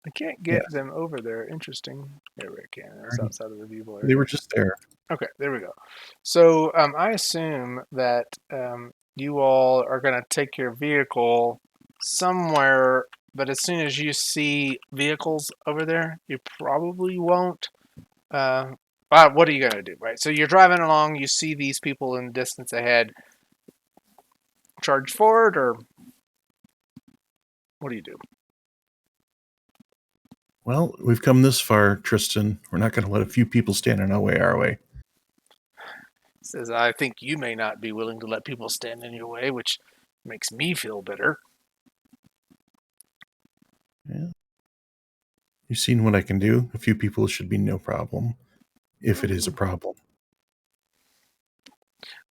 I can't get them over there. Interesting. There we can. It's outside of the viewable area. They were just there. Okay, there we go. So I assume that you all are going to take your vehicle somewhere, but as soon as you see vehicles over there, you probably won't. What are you going to do, right? So you're driving along, you see these people in the distance ahead. Charge forward, or what do you do? Well, we've come this far, Tristan. We're not going to let a few people stand in our way, are we? Says, I think you may not be willing to let people stand in your way, which makes me feel better. Yeah. You've seen what I can do. A few people should be no problem, if it is a problem.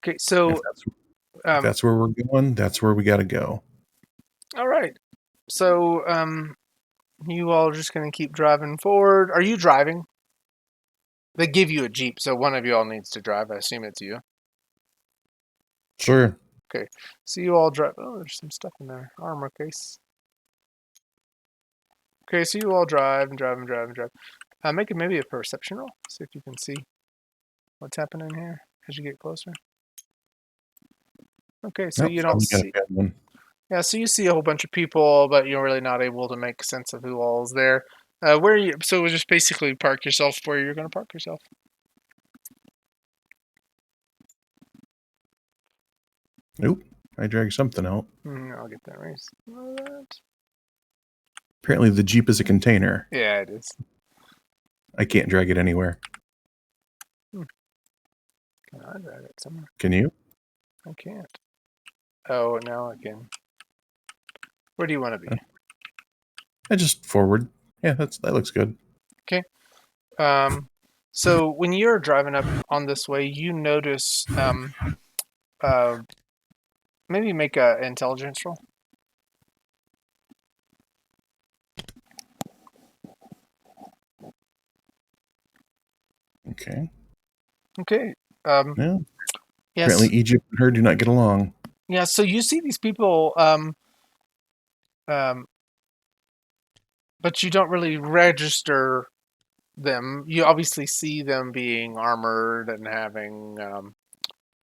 Okay, so If that's where we're going, that's where we got to go. All right. So you all are just going to keep driving forward. Are you driving? They give you a Jeep, so one of you all needs to drive. I assume it's you. Sure. Okay. So you all drive. Oh, there's some stuff in there. Armor case. Okay, so you all drive and drive and drive and drive. Make it maybe a perception roll. See if you can see what's happening here as you get closer. Okay, so you don't see. Yeah, so you see a whole bunch of people, but you're really not able to make sense of who all is there. Where you? So just basically park yourself where you're going to park yourself. Nope, I dragged something out. I'll get that race. Apparently, the Jeep is a container. Yeah, it is. I can't drag it anywhere. Can I drag it somewhere? Can you? I can't. Oh, now I can. Where do you want to be? Just forward. Yeah, that looks good. Okay. So when you're driving up on this way, you notice maybe make an intelligence roll. Okay. Okay. Yeah. Yes. Apparently, Egypt and her do not get along. Yeah. So you see these people, but you don't really register them. You obviously see them being armored and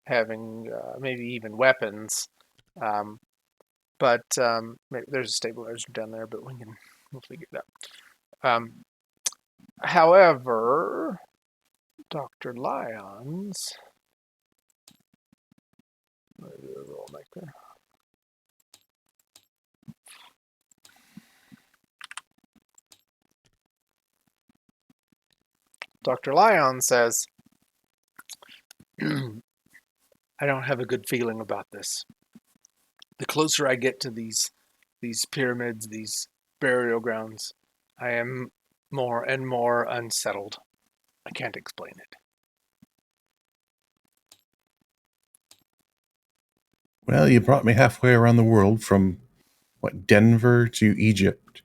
having maybe even weapons. But maybe there's a stabilizer down there, but we can hopefully get that. However, Dr. Lyons, let me do a roll back there. Dr. Lyon says, I don't have a good feeling about this. The closer I get to these pyramids, these burial grounds, I am more and more unsettled. I can't explain it. Well, you brought me halfway around the world from, Denver to Egypt.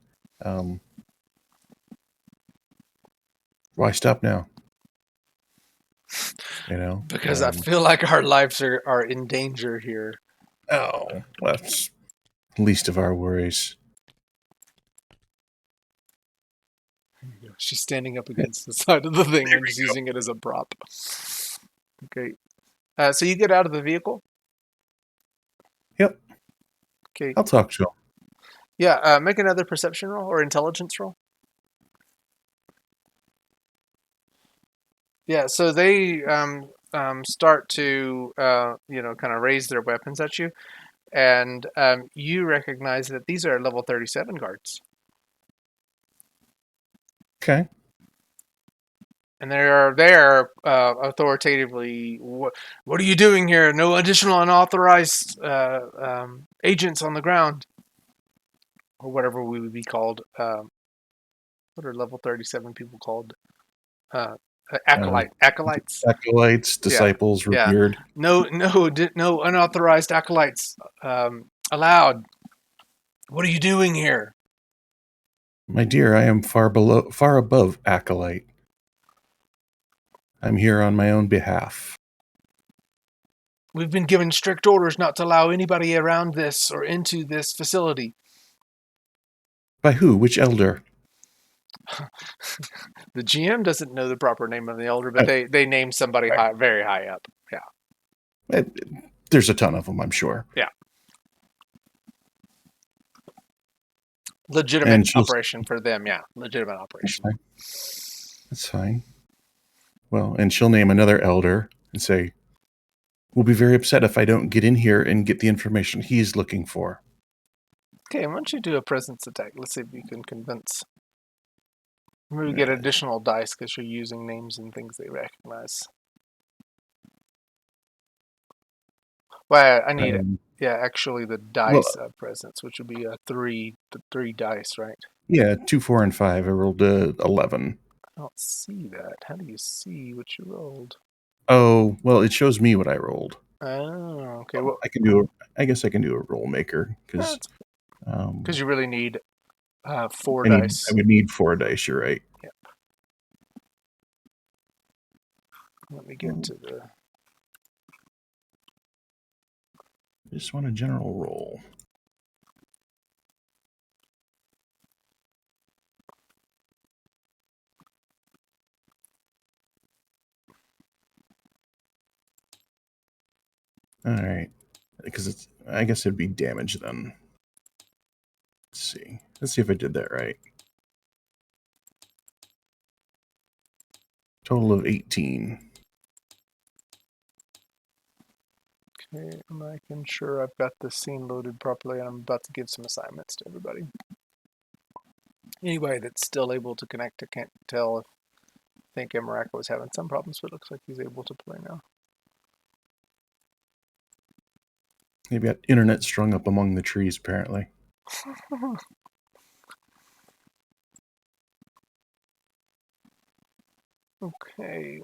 Why stop now? You know, Because I feel like our lives are in danger here. oh, that's least of our worries. She's standing up against the side of the thing. I'm just using it as a prop. Okay. So you get out of the vehicle? Yep, Okay. I'll talk to him. Yeah, make another perception roll or intelligence roll. Yeah, so they start to, kind of raise their weapons at you. And you recognize that these are level 37 guards. Okay. And they are there authoritatively. What are you doing here? No additional unauthorized agents on the ground, or whatever we would be called. What are level 37 people called? Acolytes. Acolytes, disciples, Yeah. revered. No unauthorized acolytes allowed. What are you doing here? My dear, I am far above acolyte. I'm here on my own behalf. We've been given strict orders not to allow anybody around this or into this facility. By who? Which elder? The GM doesn't know the proper name of the elder, but they name somebody very high up. Yeah. There's a ton of them, I'm sure. Yeah. Legitimate operation for them, yeah. Legitimate operation. That's fine. Well, and she'll name another elder and say, we'll be very upset if I don't get in here and get the information he's looking for. Okay, why don't you do a presence attack? Let's see if you can convince. Maybe get additional dice because you're using names and things they recognize. Well, I need actually the dice presence, which would be a three dice, right? Yeah, 2, 4, and 5. I rolled 11. I don't see that. How do you see what you rolled? Oh, well, it shows me what I rolled. Oh, okay. Well, I guess I can do a roll maker because you really need 4 dice. I would need 4 dice. You're right. Yep. Let me get to the. I just want a general roll. All right, because I guess it'd be damage then. Let's see if I did that right. Total of 18. Okay, I'm making sure I've got the scene loaded properly, and I'm about to give some assignments to everybody. Anybody that's still able to connect, I can't tell if I think Emeraka was having some problems, but it looks like he's able to play now. They've got internet strung up among the trees, apparently. Okay.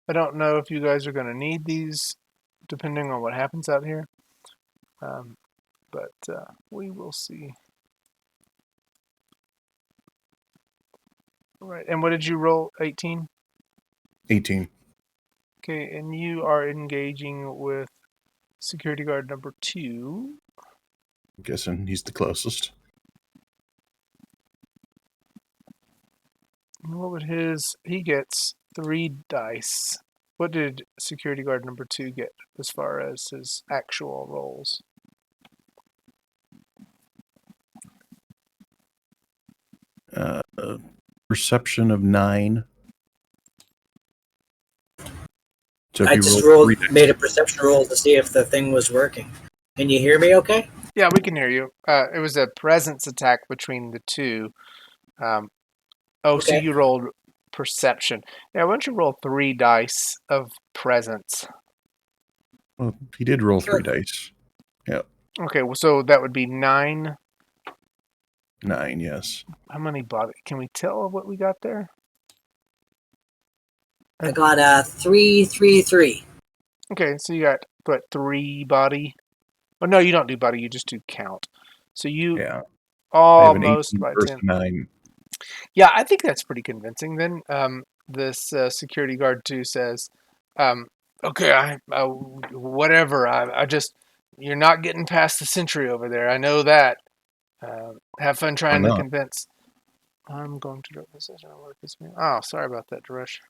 I don't know if you guys are going to need these, depending on what happens out here. But we will see. All right, and what did you roll? 18? 18. Okay, and you are engaging with security guard number 2. I'm guessing he's the closest. What would he gets 3 dice. What did security guard number 2 get as far as his actual rolls? Perception of 9. So I just made a perception roll to see if the thing was working. Can you hear me okay? Yeah, we can hear you. It was a presence attack between the two. Okay. So you rolled perception. Yeah, why don't you roll 3 dice of presence? Well, he did roll 3 dice. Yeah. Okay, well, so that would be 9. 9, yes. How many body? Can we tell what we got there? I got 3, 3, 3. Okay, so you got, 3 body? Oh no, you don't do buddy. You just do count. So you Yeah. I have an almost 18 by versus 10. 9. Yeah, I think that's pretty convincing. Then this security guard too says, "Okay, whatever. I just you're not getting past the sentry over there. I know that. Have fun Why trying to not? convince." I'm going to drop this as our work is me. Oh, sorry about that, Darush.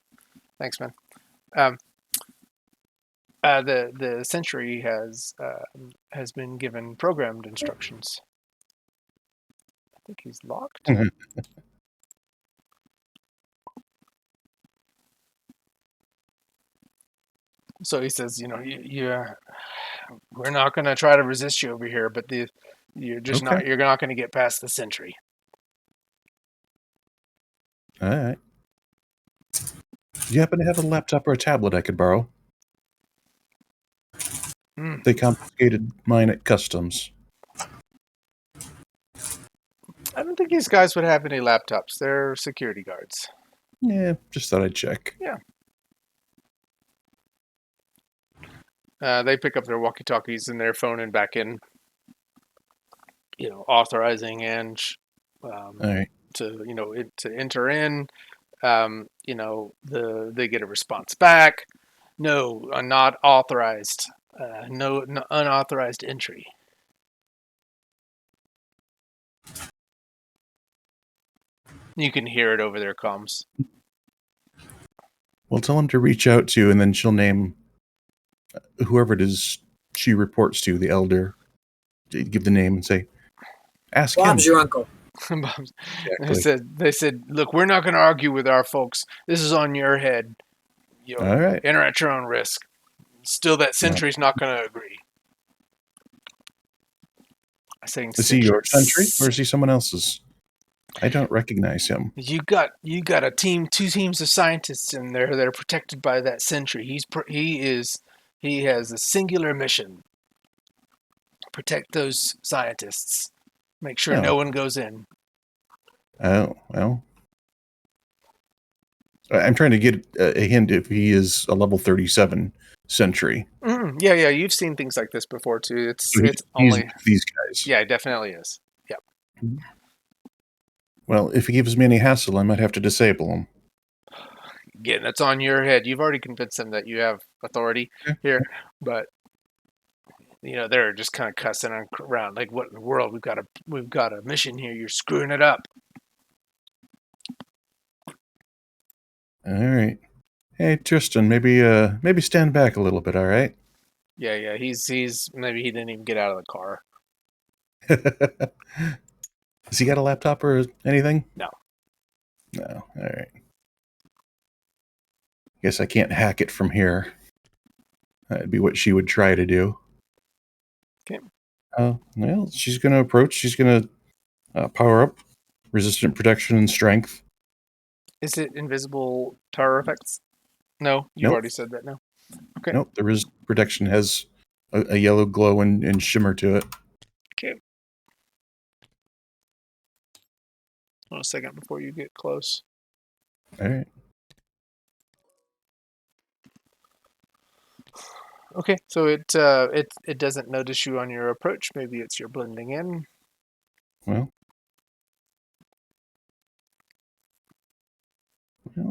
Thanks, man. Um, the sentry has been given programmed instructions. I think he's locked. So he says, we're not going to try to resist you over here, but you're just Okay. you're not going to get past the sentry. All right. Do you happen to have a laptop or a tablet I could borrow? They confiscated mine at customs. I don't think these guys would have any laptops. They're security guards. Yeah, just thought I'd check. Yeah. They pick up their walkie-talkies and they're phoning back in, authorizing Ange All right. to enter in. They get a response back. No, not authorized. No, unauthorized entry. You can hear it over their comms. Well, tell him to reach out to, and then she'll name whoever it is she reports to, the elder. Give the name and say, ask Bob's him. your uncle. Exactly. They said, look, we're not going to argue with our folks. This is on your head. All right. Enter at your own risk. Still, that sentry's not going to agree. I'm saying Is he your sentry, or is he someone else's? I don't recognize him. You got a team, 2 teams of scientists in there that are protected by that sentry. He has a singular mission: protect those scientists. Make sure no one goes in. Oh, well. I'm trying to get a hint if he is a level 37 sentry. Yeah, you've seen things like this before too. It's He's only these guys. Yeah, it definitely is. Yep. Well, if he gives me any hassle, I might have to disable him. Again, that's on your head. You've already convinced them that you have authority here, but they're just kind of cussing around like, "What in the world? We've got a mission here. You're screwing it up." All right. Hey, Tristan, maybe stand back a little bit, all right? Yeah. He's maybe he didn't even get out of the car. Has he got a laptop or anything? No. No. All right. Guess I can't hack it from here. That'd be what she would try to do. Okay. Well, she's going to approach. She's going to power up resistant protection and strength. Is it invisible tower effects? No, you already said that. No. Okay. Nope. The resistant protection has a yellow glow and shimmer to it. Okay. Hold on a second before you get close. All right. Okay, so it doesn't notice you on your approach. Maybe it's your blending in. Well,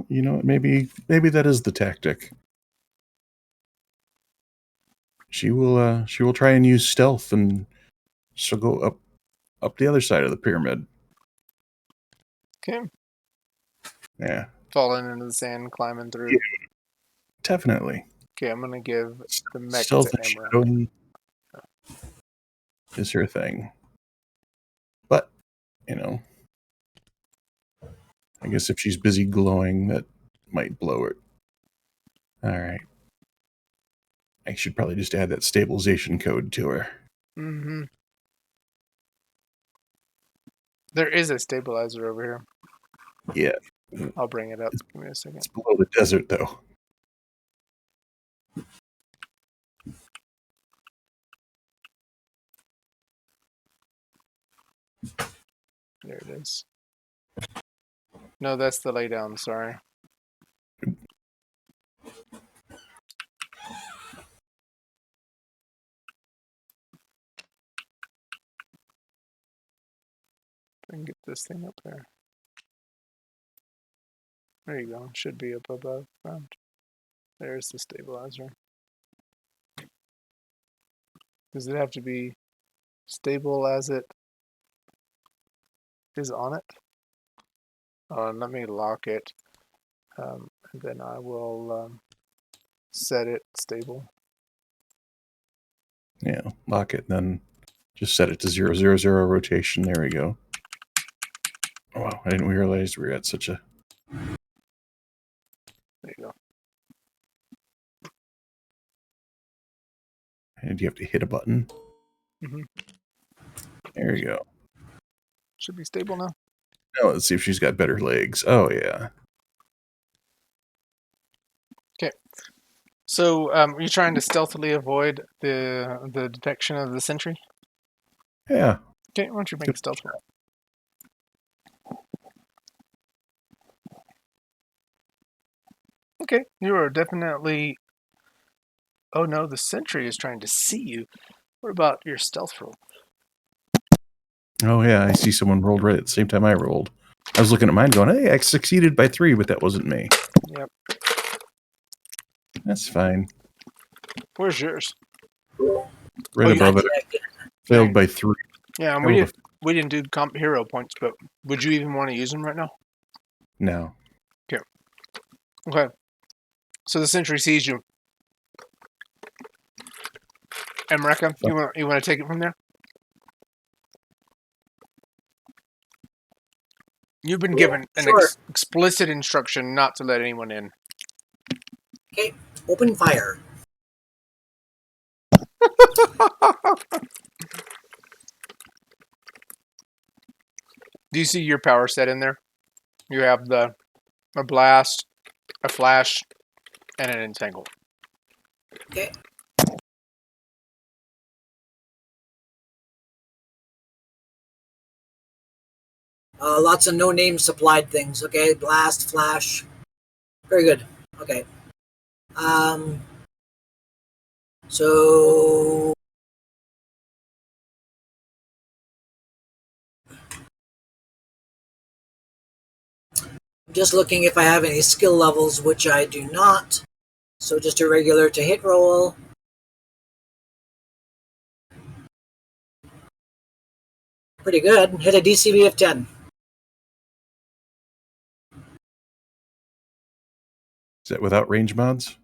maybe that is the tactic. She will try and use stealth, and she'll go up the other side of the pyramid. Okay. Yeah. Falling into the sand, climbing through. Yeah, definitely. Okay, I'm gonna give the mech Stealth to and Emerald. shadowing is her thing. But, I guess if she's busy glowing, that might blow it. All right. I should probably just add that stabilization code to her. Mm-hmm. There is a stabilizer over here. Yeah. I'll bring it up. Give me a second. It's below the desert, though. There it is. No, that's the laydown. Sorry. I can get this thing up there. There you go. Should be up above ground. There's the stabilizer. Does it have to be stable as it is on it? Let me lock it, and then I will set it stable. Yeah, lock it, then just set it to 0, 0, 0 rotation. There we go. Oh, wow, I didn't realize we were at such a... There you go. And you have to hit a button. Mhm. There you go. Should be stable now. Now let's see if she's got better legs. Oh, yeah. So, you're trying to stealthily avoid the detection of the sentry? Yeah. Okay, why don't you make a stealth roll? Okay, you are definitely... Oh no, the sentry is trying to see you. What about your stealth roll? Oh, yeah, I see someone rolled right at the same time I rolled. I was looking at mine going, hey, I succeeded by 3, but that wasn't me. Yep. That's fine. Where's yours? Right Oh, you- above it. Failed by 3. Yeah, and we didn't do comp hero points, but would you even want to use them right now? No. Okay. So the sentry sees you. Emreka, you want to take it from there? You've been given an Sure. explicit instruction not to let anyone in. Okay, open fire. Do you see your power set in there? You have a blast, a flash, and an entangle. Okay. Lots of no-name supplied things. Okay, blast, flash. Very good. Okay. So I'm just looking if I have any skill levels, which I do not. So just a regular to hit roll. Pretty good. Hit a DCB of 10. Is that without range mods?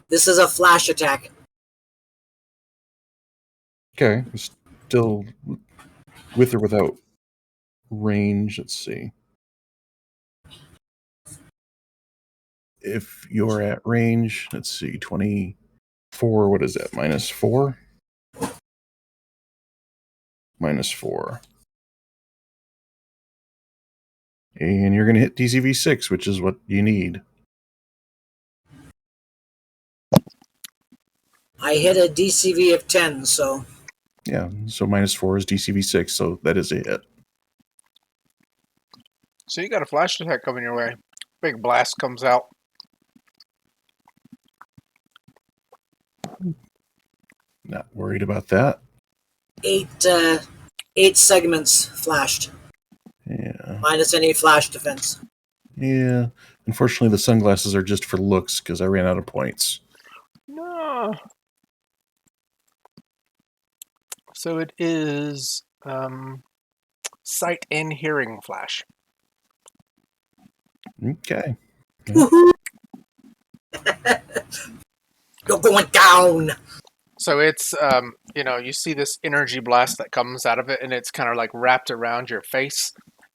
This is a flash attack. Okay. Still with or without range. Let's see. If you're at range, let's see, 24, what is that? -4? -4. And you're going to hit DCV 6, which is what you need. I hit a DCV of 10, so Yeah, so -4 is DCV 6, so that is a hit. So you got a flash attack coming your way. Big blast comes out. Not worried about that. 8 segments flashed, Yeah. minus any flash defense. Yeah. Unfortunately, the sunglasses are just for looks because I ran out of points. No. So it is sight and hearing flash. Okay. Woohoo! You're going down. So it's you see this energy blast that comes out of it, and it's kind of like wrapped around your face,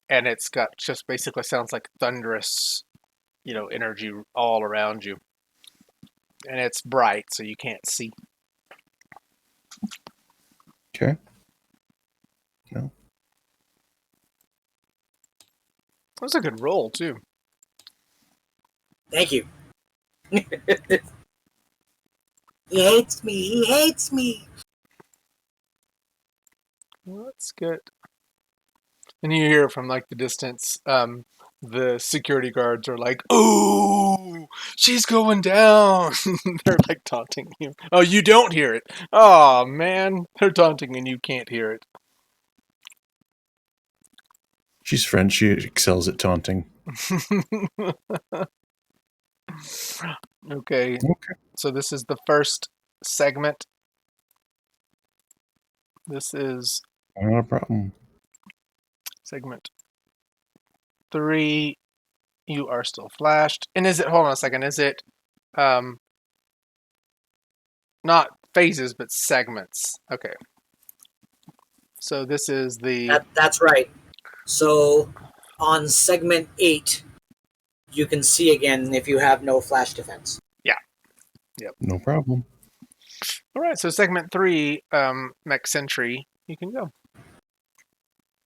and it's got just basically sounds like thunderous, energy all around you, and it's bright, so you can't see. Okay. No. That was a good roll too. Thank you. He hates me. He hates me. Well, that's good. And you hear it from like the distance. the security guards are like, "Ooh, she's going down." They're like taunting you. Oh, you don't hear it. Oh man, they're taunting and you can't hear it. She's French. She excels at taunting. Okay, Okay. so this is the first segment. This is Not a problem. segment 3. You are still flashed. And is it, hold on a second, is it not phases but segments? Okay. So this is the That's right. So on segment 8, you can see again if you have no flash defense. No problem. all right. So segment 3, mech sentry, you can go.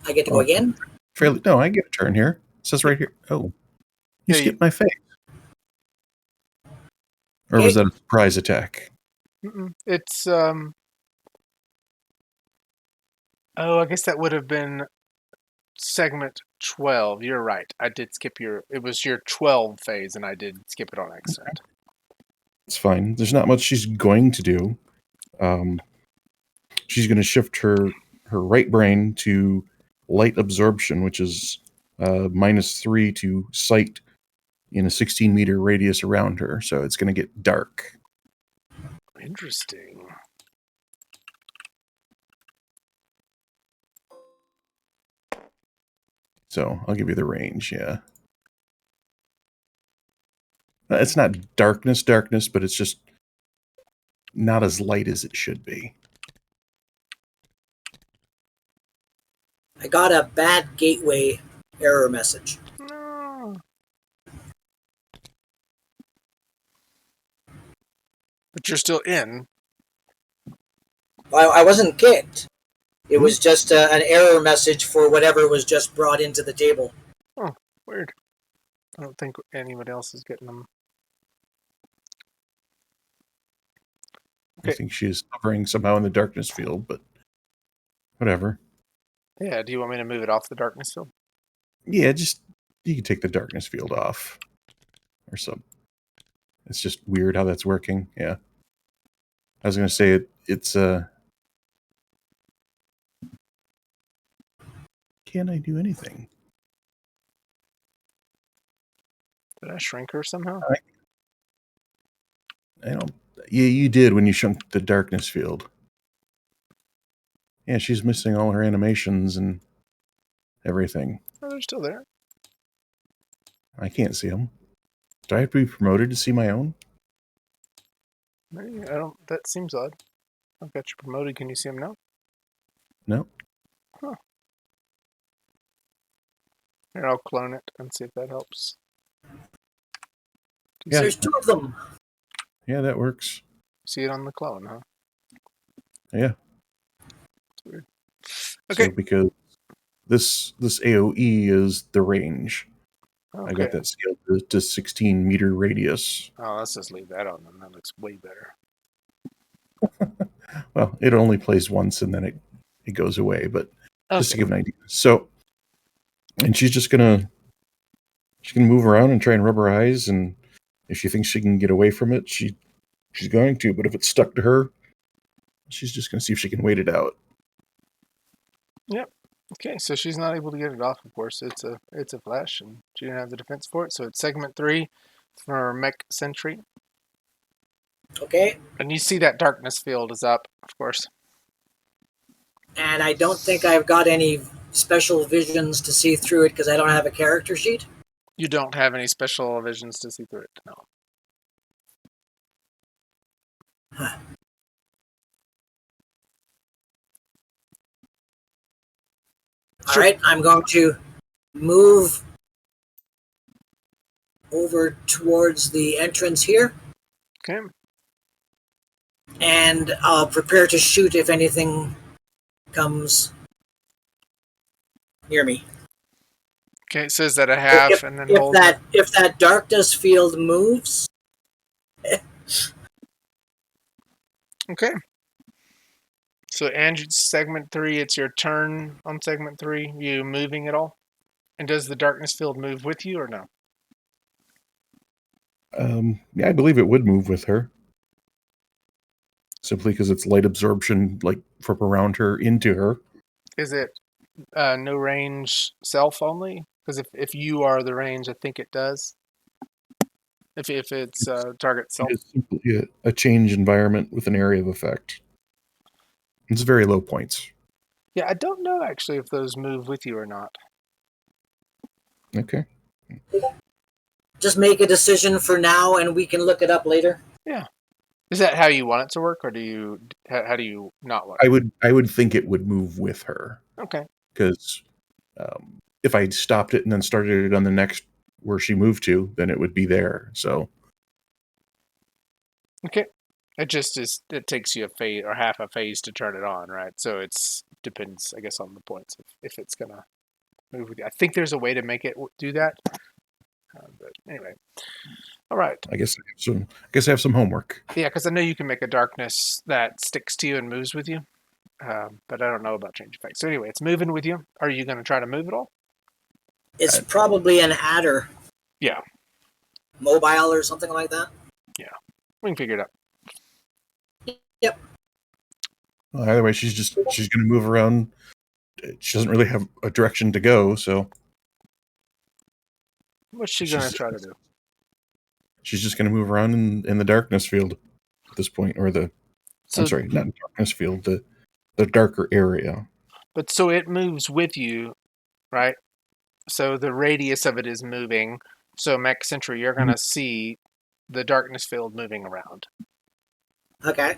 I get to go again? Fairly. No, I get a turn here. It says right here. Oh, you Yeah, skipped my phase. Or Okay. was that a surprise attack? It's oh, I guess that would have been segment 12. You're right. I did skip it was your 12 phase, and I did skip it on accident. It's fine. There's not much she's going to do. She's going to shift her right brain to light absorption, which is -3 to sight in a 16-meter radius around her. So it's going to get dark. Interesting. So I'll give you the range. Yeah. It's not darkness, but it's just not as light as it should be. I got a bad gateway error message. No. But you're still in. I wasn't kicked. It was just an error message for whatever was just brought into the table. Oh, weird. I don't think anybody else is getting them. I Okay. think she is hovering somehow in the darkness field, but whatever. Yeah, do you want me to move it off the darkness field? Yeah, just you can take the darkness field off or something. It's just weird how that's working. Yeah. I was going to say it's can I do anything? Did I shrink her somehow? I don't. Yeah, you did when you shrunk the darkness field. Yeah, she's missing all her animations and everything. Oh, they're still there. I can't see them. Do I have to be promoted to see my own? Maybe, I don't. That seems odd. I've got you promoted. Can you see them now? No. Here, I'll clone it and see if that helps. Yeah. There's 2 of them. Yeah, that works. See it on the clone, huh? Yeah. It's weird. Okay. So because this AOE is the range. Okay. I got that scaled to 16-meter radius. Oh, let's just leave that on then. That looks way better. Well, it only plays once and then it goes away, but just to Okay. give an idea. So, and she's gonna move around and try and rub her eyes, and if she thinks she can get away from it, she's going to. But if it's stuck to her, she's just gonna see if she can wait it out. Yep. Okay, so she's not able to get it off, of course. It's a flash, and she didn't have the defense for it. So it's segment 3 for Mech Sentry. Okay. And you see that darkness field is up, of course. And I don't think I've got any special visions to see through it because I don't have a character sheet. You don't have any special visions to see through it, no. All right, I'm going to move over towards the entrance here, Okay. and I'll prepare to shoot if anything comes near me. Okay, it says that a half, If, and then if hold. if that darkness field moves, Okay. So Ange, segment 3, it's your turn on segment 3. You moving at all? And does the darkness field move with you or no? Yeah, I believe it would move with her. Simply because it's light absorption, like from around her into her. Is it no range self only? Because if you are the range, I think it does. If it's target self. It is simply a change environment with an area of effect. It's very low points. Yeah, I don't know actually if those move with you or not. Okay. Just make a decision for now, and we can look it up later. Yeah. Is that how you want it to work, or how do you not want it? I would think it would move with her. Okay. Because if I stopped it and then started it on the next where she moved to, then it would be there. So Okay. It just is. It takes you a phase or half a phase to turn it on, right? So it's depends, I guess, on the points if it's gonna move with you. I think there's a way to make it do that. But anyway, all right. I guess I have some homework. Yeah, because I know you can make a darkness that sticks to you and moves with you, but I don't know about change effects. So anyway, it's moving with you. Are you going to try to move it all? It's probably an adder. Yeah. Mobile or something like that. Yeah, we can figure it out. Yep. Well, either way, she's going to move around. She doesn't really have a direction to go, so What's she going to try to do? she's just going to move around in the darkness field at this point, or So, I'm sorry, not darkness field, the darker area. But so it moves with you, right? So the radius of it is moving. So Max Sentry, you're going to see the darkness field moving around. Okay.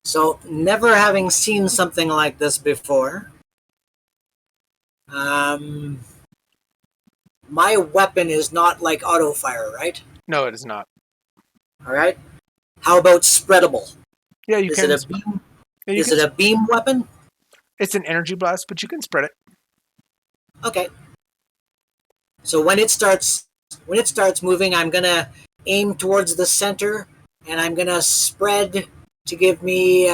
So, never having seen something like this before, my weapon is not like auto fire, right? No, it is not. All right. How about spreadable? Yeah, you Is can. it a beam? Yeah, you Is can it a beam weapon? It's an energy blast, but you can spread it. Okay. So when it starts moving, I'm gonna aim towards the center, and I'm gonna spread to give me.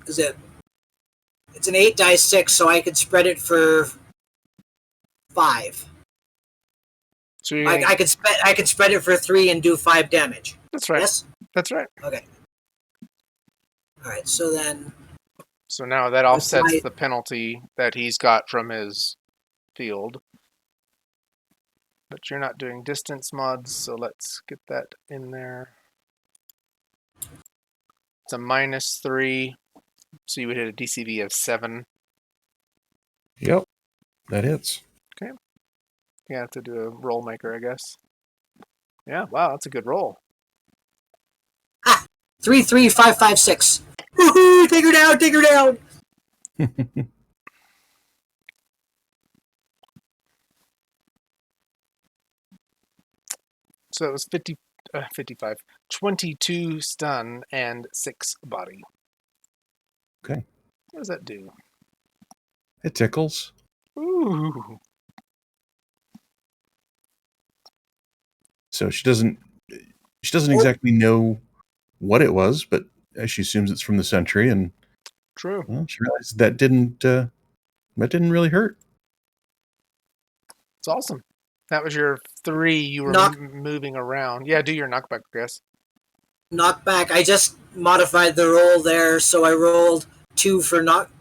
Is it? It's an 8 die 6, so I could spread it for 5. So you're I could spread it for 3 and do 5 damage. That's right. Yes. That's right. Okay. All right. So then. So now that offsets the penalty that he's got from his field. But you're not doing distance mods, so let's get that in there. It's a -3, so you would hit a DCV of 7. Yep, that hits. Okay. You have to do a roll maker, I guess. Yeah, wow, that's a good roll. 3, 3, 5, 5, 6. Woohoo! Take her down! Take her down! So it was 55, 22 stun and 6 body. Okay. What does that do? It tickles. Ooh. So she doesn't exactly know what it was, but she assumes it's from the sentry, and True. well, she realized that didn't really hurt. It's awesome. That was your 3 you were moving around. Yeah, do your knockback, I guess. Knockback. I just modified the roll there, so I rolled 2 for knock.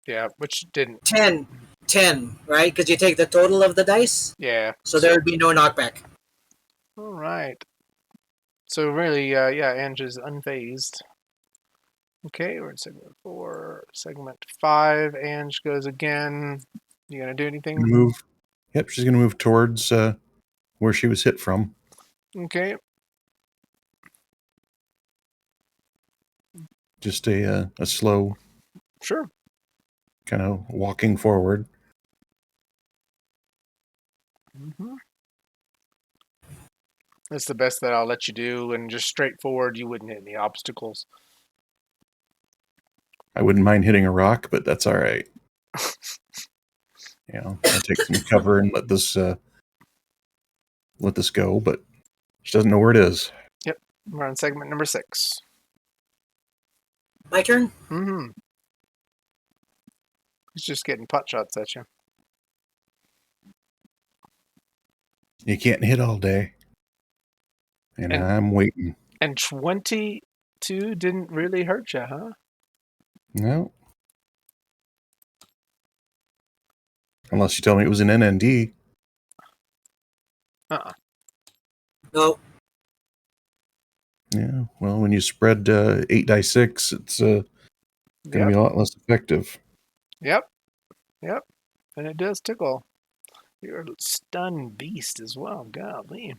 Yeah, which didn't. 10, right? Because you take the total of the dice. Yeah. So there would be no knockback. All right. So really, yeah, Ange is unfazed. Okay, we're in segment 4. Segment 5, Ange goes again. You gonna do anything? Move. Yep, she's gonna move towards where she was hit from. Okay. Just a slow, Sure. kind of walking forward. Mm-hmm. That's the best that I'll let you do, and just straightforward. You wouldn't hit any obstacles. I wouldn't mind hitting a rock, but that's all right. I'll take some cover and let this go. But She doesn't know where it is. We're on segment number 6. My turn? Mm-hmm. He's just getting pot shots at you. You can't hit all day. And And- I'm waiting. And 22 didn't really hurt you, huh? No. Unless you tell me it was an NND. Uh-uh. No. Yeah. Well, when you spread 8 die 6, it's going to be a lot less effective. Yep. And it does tickle. You're a stun beast as well. Golly.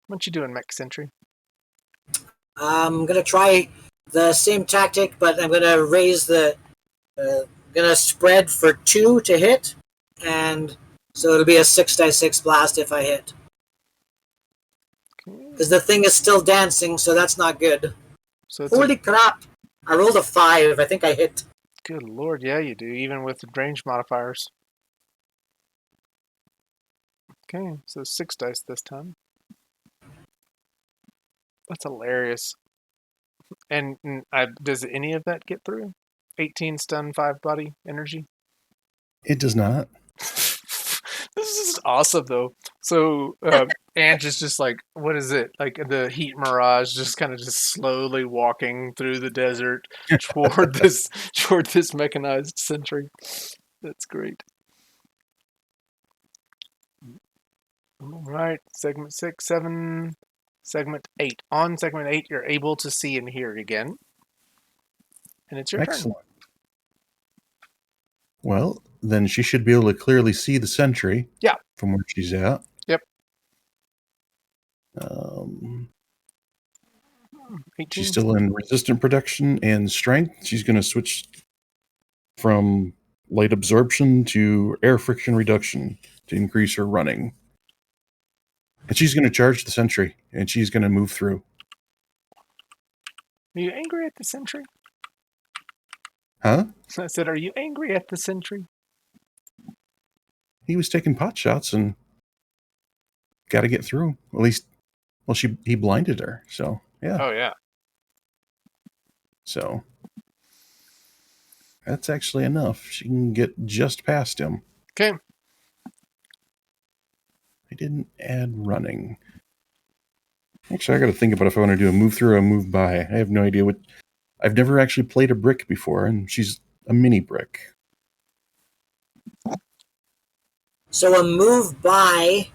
What you doing, Mech Sentry? I'm going to try the same tactic, but I'm going to raise the... going to spread for 2 to hit, and so it'll be a 6 die 6 blast if I hit. Okay. Because the thing is still dancing, so that's not good. So it's Holy crap! I rolled a 5. I think I hit. good lord, yeah, you do, even with the range modifiers. Okay, so 6 dice this time. That's hilarious. And does any of that get through? 18 stun, 5 body energy? It does not. This is awesome, though. So, Ange is just like, what is it? Like the heat mirage, just kind of just slowly walking through the desert toward this mechanized sentry. That's great. All right, segment 6, 7, segment 8. On segment 8, you're able to see and hear again. And it's your turn. Excellent. Well, then she should be able to clearly see the sentry. Yeah. From where she's at. Yep. 18. She's still in resistant protection and strength. She's going to switch from light absorption to air friction reduction to increase her running. And she's going to charge the sentry, and she's going to move through. Are you angry at the sentry? Huh? I said, are you angry at the sentry? He was taking pot shots and got to get through. At least, well, he blinded her. So, yeah. Oh, yeah. So, that's actually enough. She can get just past him. Okay. I didn't add running. Actually, I got to think about if I want to do a move through or a move by. I have no idea what. I've never actually played a brick before, and she's a mini brick. So a move by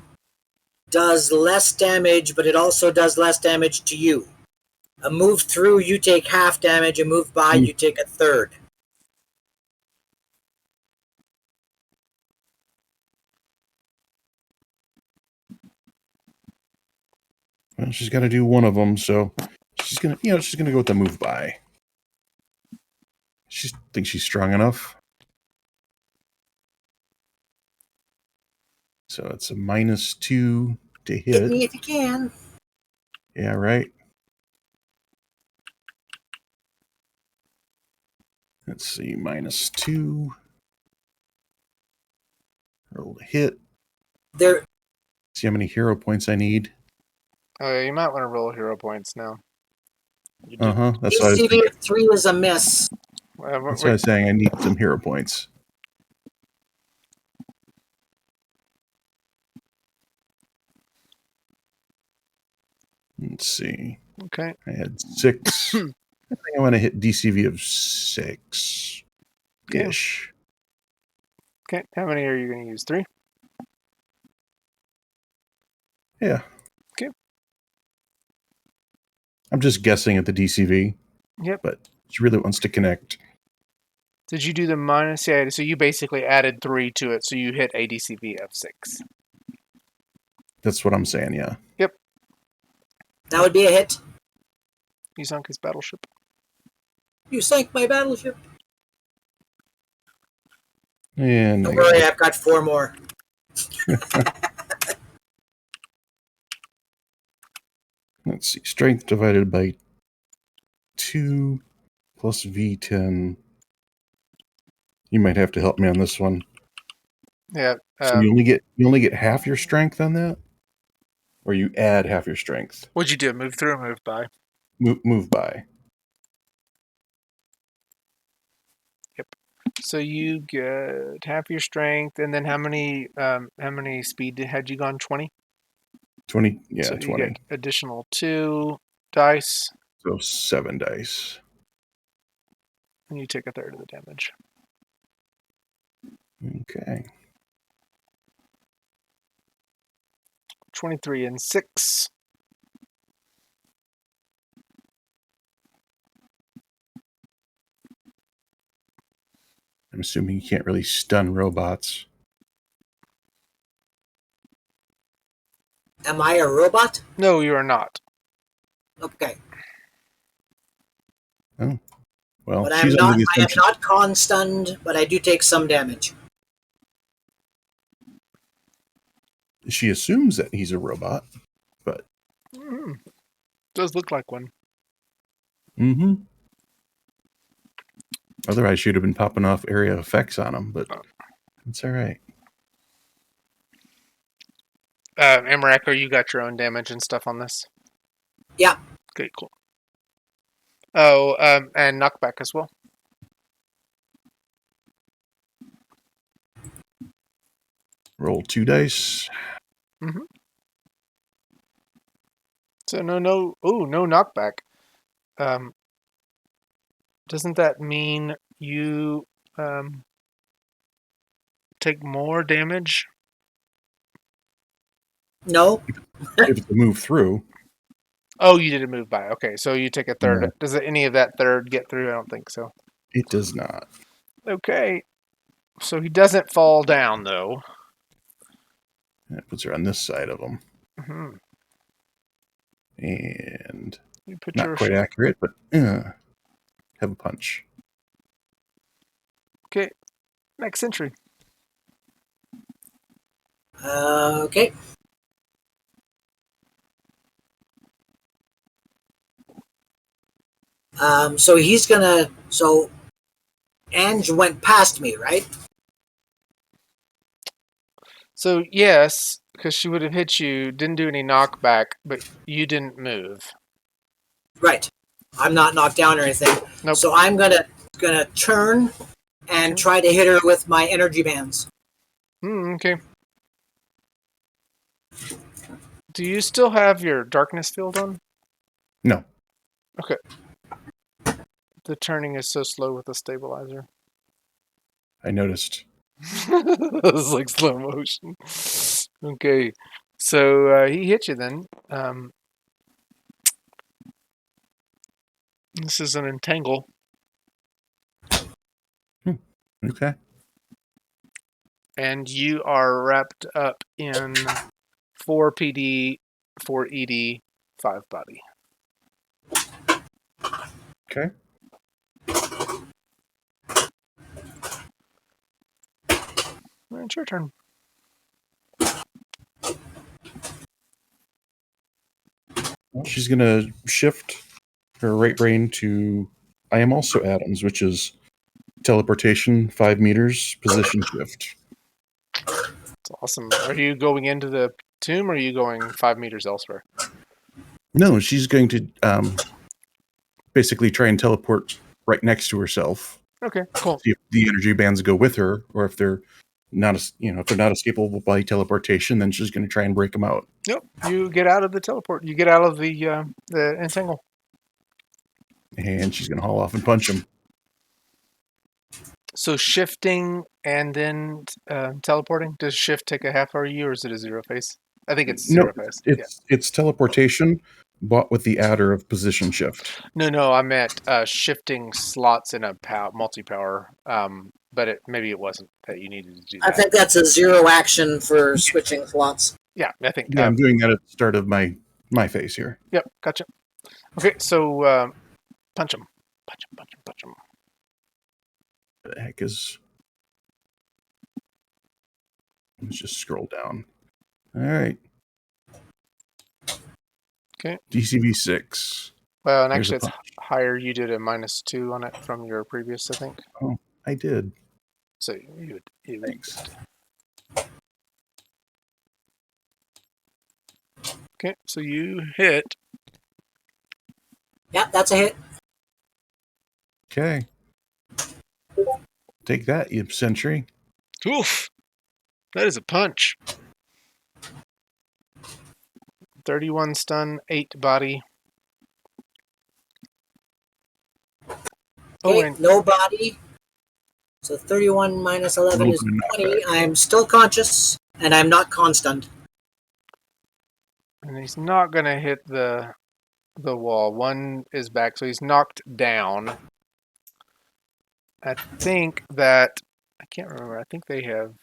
does less damage, but it also does less damage to you. A move through, you take half damage. A move by, you take a third. Well, she's got to do one of them, so she's gonna go with the move by. She thinks she's strong enough. So it's a -2 to Hit hit. me if you can. Yeah, right. Let's see, -2. Roll to hit. There. See how many hero points I need. Oh, yeah, you might want to roll hero points now. You did- That's what I was DCV thinking. of 3 is a miss. That's what I was saying. I need some hero points. Let's see. Okay. I had 6. I think I want to hit DCV of 6-ish. Okay. How many are you going to use? 3? Yeah. Okay. I'm just guessing at the DCV. Yep. But she really wants to connect. Did you do the minus? Yeah, so you basically added 3 to it, so you hit a DCV of 6. That's what I'm saying, yeah. Yep. That would be a hit. You sunk his battleship. You sank my battleship. And Don't worry, I've got 4 more. let's see. Strength divided by 2 plus V10. You might have to help me on this one. Yeah. So you only get half your strength on that, or you add half your strength. What'd you do? Move through or move by? Move by. So you get half your strength, and then how many speed had you gone? 20. 20. Yeah, So you 20. get additional 2 dice, So 7 dice. and you take a third of the damage. Okay. 23 and 6. I'm assuming you can't really stun robots. Am I a robot? No, you are not. Okay. Oh. Well, But she's under the I am assumption not con stunned, but I do take some damage. she assumes that he's a robot, but Does look like one. Otherwise she'd have been popping off area effects on him, but it's all right. Amarak, you got your own damage and stuff on this? Yeah. Okay, cool. Oh, and knockback as well. Roll 2 dice. So no knockback. Doesn't that mean you take more damage? No. If it's a move through. Oh, you did a move by. Okay, so you take a third. Yeah. Does any of that third get through? I don't think so. It does not. Okay. So he doesn't fall down, though. That puts her on this side of him. Mm-hmm. And You put not your quite accurate, but have a punch. Okay. Next entry. Okay. So he's gonna. So Ange went past me, right? So yes, because she would have hit you, didn't do any knockback, but you didn't move. Right. I'm not knocked down or anything. Nope. So I'm gonna turn and try to hit her with my energy bands. Okay. Do you still have your darkness field on? No. Okay. The turning is so slow with the stabilizer. I noticed. It's like slow motion. Okay. So he hit you then. This is an entangle. Okay. And you are wrapped up in 4 PD, 4 ED, 5 body. Okay. It's your turn. Well, she's going to shift her right brain to I am also Adams, which is teleportation 5 meters, position shift. It's awesome. Are you going into the tomb or are you going 5 meters elsewhere? No, she's going to basically try and teleport right next to herself. Okay, cool. See if the energy bands go with her, or if they're not, if they're not escapable by teleportation, then she's going to try and break them out. Yep, you get out of the teleport. You get out of the entangle. And she's going to haul off and punch him. So shifting and then teleporting. Does shift take a half RU or is it a 0 face? I think it's 0 face. It's teleportation, but with the adder of position shift. No, I meant shifting slots in a multi-power. But maybe it wasn't that you needed to do that. I think that's a 0 action for switching slots. Yeah, I think. Yeah, I'm doing that at the start of my phase here. Yep, gotcha. Okay, so punch him. Punch him. What the heck is... Let's just scroll down. All right. Okay. DCV 6. Well, and actually it's higher. You did a -2 on it from your previous, I think. Oh, I did. So you Thanks. Okay, so you hit. Yep, that's a hit. Okay. Take that, you sentry. Oof. That is a punch. 31 stun, 8 body. Oh, Okay, and no body. So 31 minus 11 Roll is for a 20. knockback. I'm still conscious, and I'm not con-stunned. he's not going to hit the wall. One is back, so he's knocked down. I think that... I can't remember. I think they have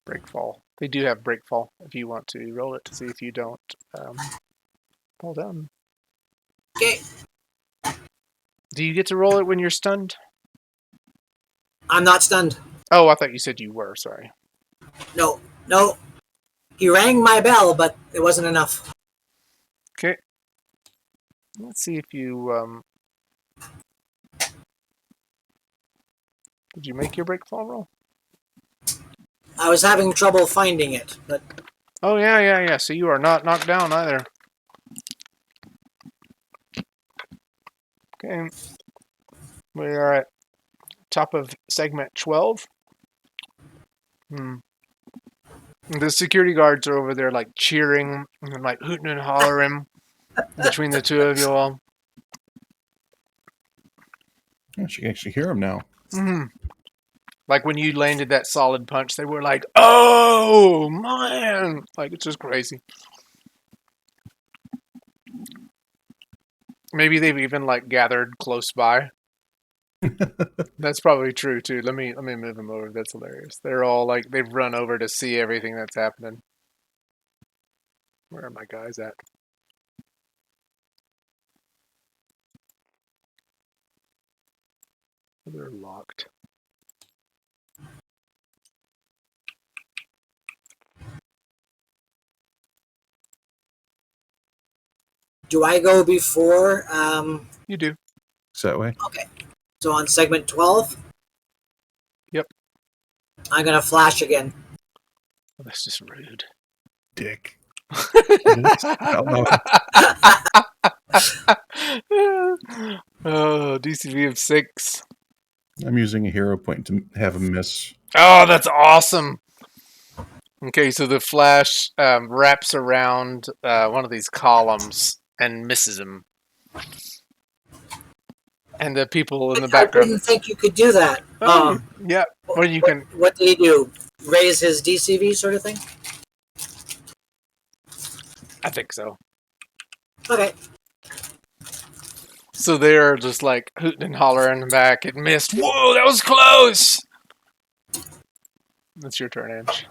breakfall. They do have breakfall if you want to roll it to see if you don't fall down. Okay, Do you get to roll it when you're stunned? I'm not stunned. Oh, I thought you said you were. Sorry. No, no. He rang my bell, but it wasn't enough. Okay. Let's see if you... Did you make your breakfall roll? I was having trouble finding it, but Oh, yeah. So you are not knocked down either. Okay. We are at top of segment 12. The security guards are over there, like, cheering and, like, hooting and hollering between the two of you all. Oh, she can actually hear him now. Like, when you landed that solid punch, they were like, oh, man! Like, it's just crazy. Maybe they've even, like, gathered close by. That's probably true, too. Let me move them over. That's hilarious. They're all, like, they've run over to see everything that's happening. Where are my guys at? They're locked. do I go before? You do. It's that way. Okay. So on segment 12? Yep. I'm going to flash again. Oh, that's just rude. Dick. Oh, DCV of 6. I'm using a hero point to have him miss. Oh, that's awesome. Okay, so the flash wraps around one of these columns and misses him. And the people in the I background... didn't think you could do that. Yeah. Or you can... What did he do? Raise his DCV sort of thing? I think so. Okay. So they're just like hooting and hollering back. It missed. Whoa, that was close! That's your turn, Ange.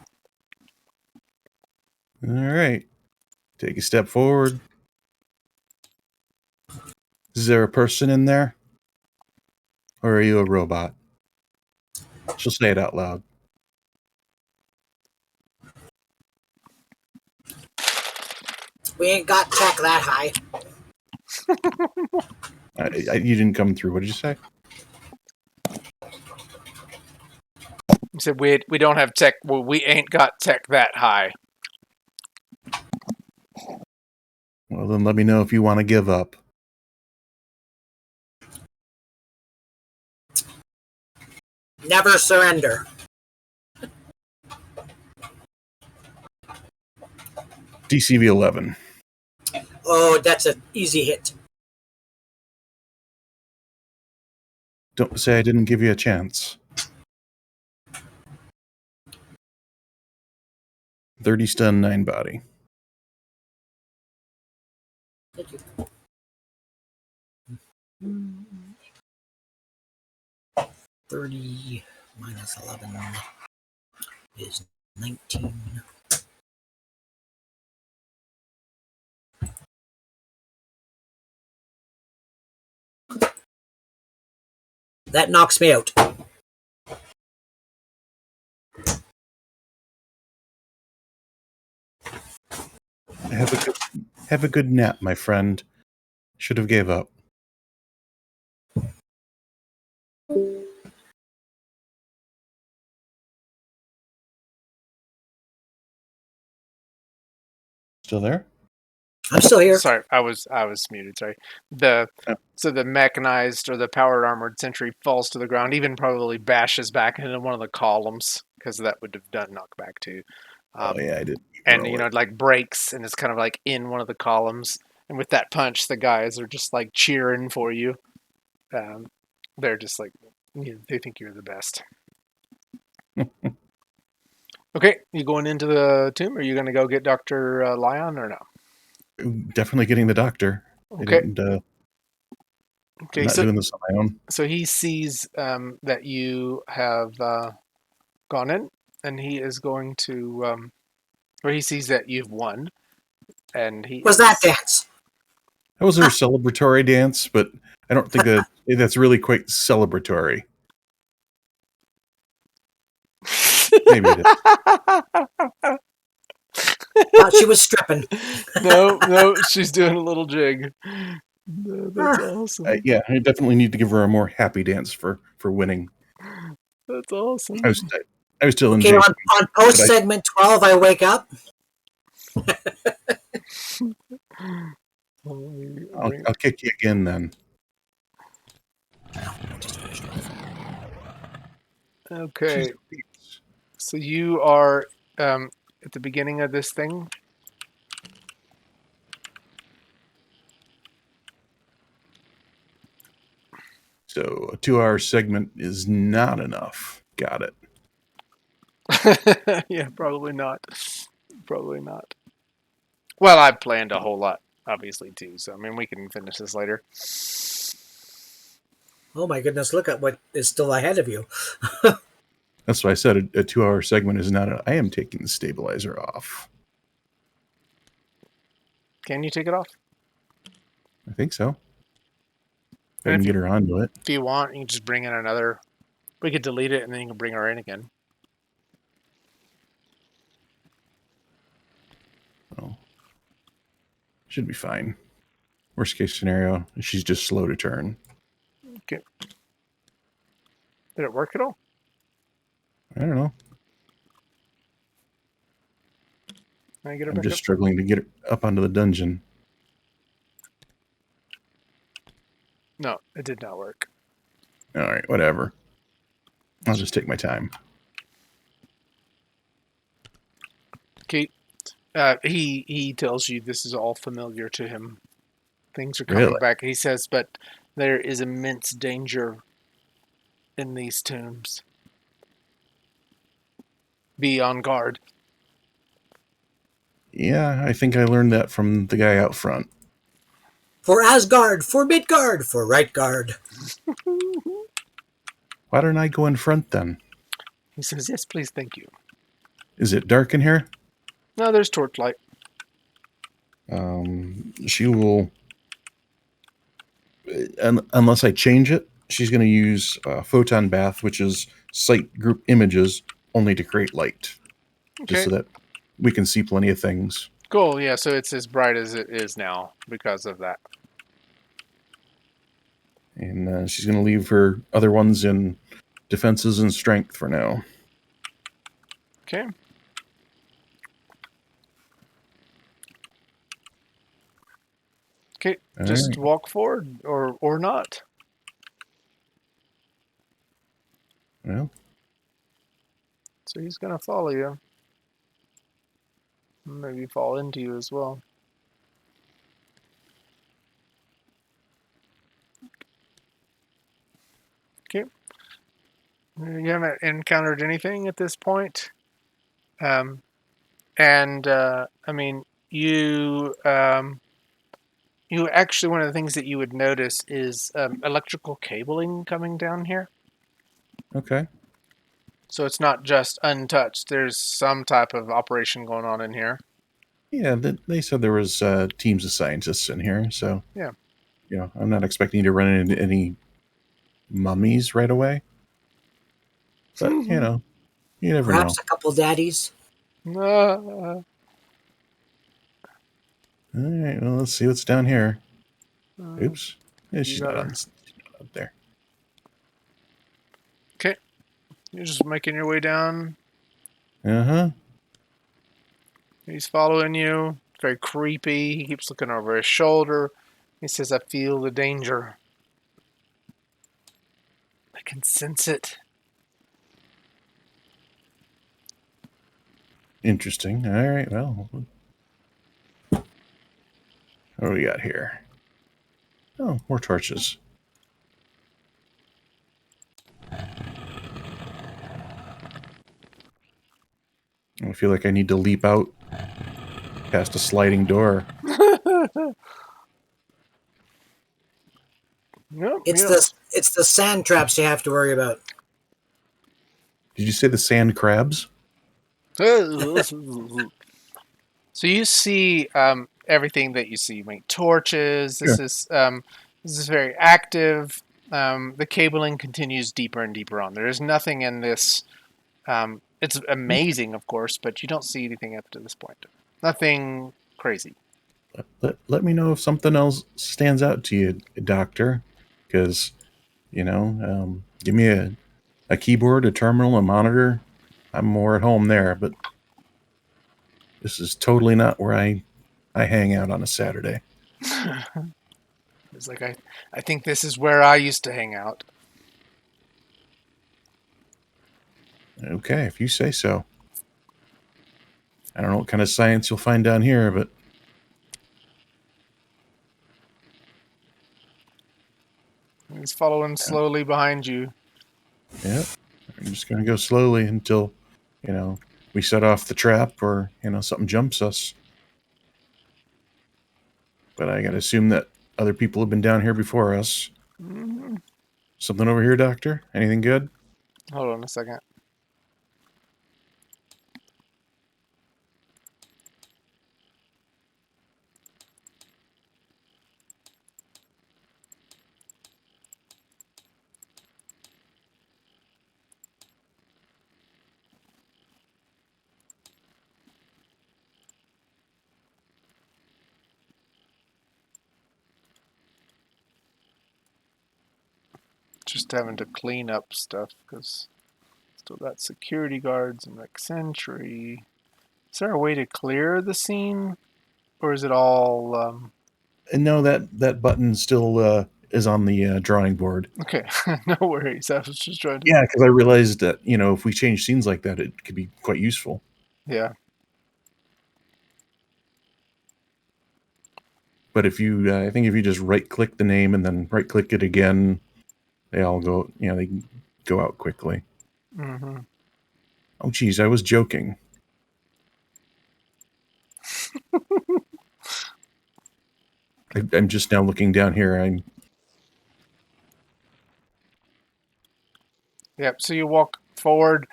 All right. Take a step forward. Is there a person in there? Or are you a robot? She'll say it out loud. We ain't got tech that high. You didn't come through. What did you say? You said we don't have tech. Well, we ain't got tech that high. Well, then let me know if you want to give up. Never surrender. DCV 11. Oh, that's an easy hit. Don't say I didn't give you a chance. 30 stun, 9 body. Thank you. 30 minus 11 is 19. That knocks me out. Have a good nap, my friend. Should have gave up. Still there? I'm still here. Sorry, I was muted. Sorry. Oh. So the mechanized or the powered armored sentry falls to the ground, even probably bashes back into one of the columns because that would have done knockback too. Oh yeah, I didn't And roll you know, it. it like breaks and it's kind of like in one of the columns. And with that punch, the guys are just like cheering for you. They're just like they think you're the best. Okay, you going into the tomb, or are you going to go get Dr. Lyon, or no? Definitely getting the doctor. I Okay. didn't. I'm Okay, not doing this on my own. so he sees that you have gone in, and he is going to, or he sees that you've won, and he Was that dance? That was their celebratory dance, but I don't think that's really quite celebratory. Maybe it is. She was stripping. No, she's doing a little jig. No, that's awesome. Yeah, I definitely need to give her a more happy dance for winning. That's awesome. I was still in Okay, Jason. on post segment 12, I wake up. I'll kick you again then. Okay, so you are at the beginning of this thing. So a 2-hour segment is not enough. Got it. Yeah, probably not. Probably not. Well, I planned a whole lot, obviously, too. So, I mean, we can finish this later. Oh my goodness, look at what is still ahead of you. That's why I said a 2-hour segment is not. I am taking the stabilizer off. Can you take it off? I think so. I And can if get her onto it. If you want, you can just bring in another. We could delete it, and then you can bring her in again. Oh. Should be fine. Worst case scenario, she's just slow to turn. Okay. Did it work at all? I don't know. Can I get her I'm back just up? struggling to get her up onto the dungeon. No, it did not work. All right, whatever. I'll just take my time. Okay. He tells you this is all familiar to him. Things are coming Really? back. He says, but there is immense danger in these tombs. Be on guard. Yeah, I think I learned that from the guy out front. For Asgard, for Midgard, for right guard. Why don't I go in front then? He says, yes, please, thank you. Is it dark in here? No, there's torchlight. She will, unless I change it, she's going to use photon bath, which is sight group images, only to create light, just so Okay. that we can see plenty of things. Cool, yeah, so it's as bright as it is now because of that. And she's going to leave her other ones in defenses and strength for now. Okay. Okay, All just right. walk forward or not. Well, So he's gonna follow you. Maybe fall into you as well. Okay. You haven't encountered anything at this point. I mean, you actually, one of the things that you would notice is electrical cabling coming down here. okay. So it's not just untouched. There's some type of operation going on in here. Yeah, they said there was teams of scientists in here, so Yeah. I'm not expecting to run into any mummies right away. But you never know. Perhaps a couple daddies. Uh, All right, well, let's see what's down here. Oops, yeah, she's not on up there. Okay. You're just making your way down. Uh huh. He's following you. very creepy. He keeps looking over his shoulder. He says, I feel the danger. I can sense it. Interesting. All right, well, what do we got here? Oh, more torches. I feel like I need to leap out past a sliding door. Yep, It's the sand traps you have to worry about. Did you say the sand crabs? So you see everything that you see. Make torches. Sure. This is very active. The cabling continues deeper and deeper on. There is nothing in this. It's amazing, of course, but you don't see anything up to this point. Nothing crazy. Let me know if something else stands out to you, Doctor. Because, give me a keyboard, a terminal, a monitor. I'm more at home there, but this is totally not where I hang out on a Saturday. It's like I think this is where I used to hang out. Okay, if you say so. I don't know what kind of science you'll find down here, but He's following slowly behind you. yeah, I'm just going to go slowly until, we set off the trap or, something jumps us. But I got to assume that other people have been down here before us. Mm-hmm. Something over here, Doctor? Anything good? Hold on a second. Just having to clean up stuff because still got security guards and like sentry. Is there a way to clear the scene, or is it all And no, that button still is on the drawing board. okay? No worries. I was just trying to. Yeah, because I realized that, if we change scenes like that, it could be quite useful. Yeah. But I think if you just right-click the name and then right-click it again, they all go, they go out quickly. Mm-hmm. Oh, geez, I was joking. I'm just now looking down here. Yep. So you walk forward.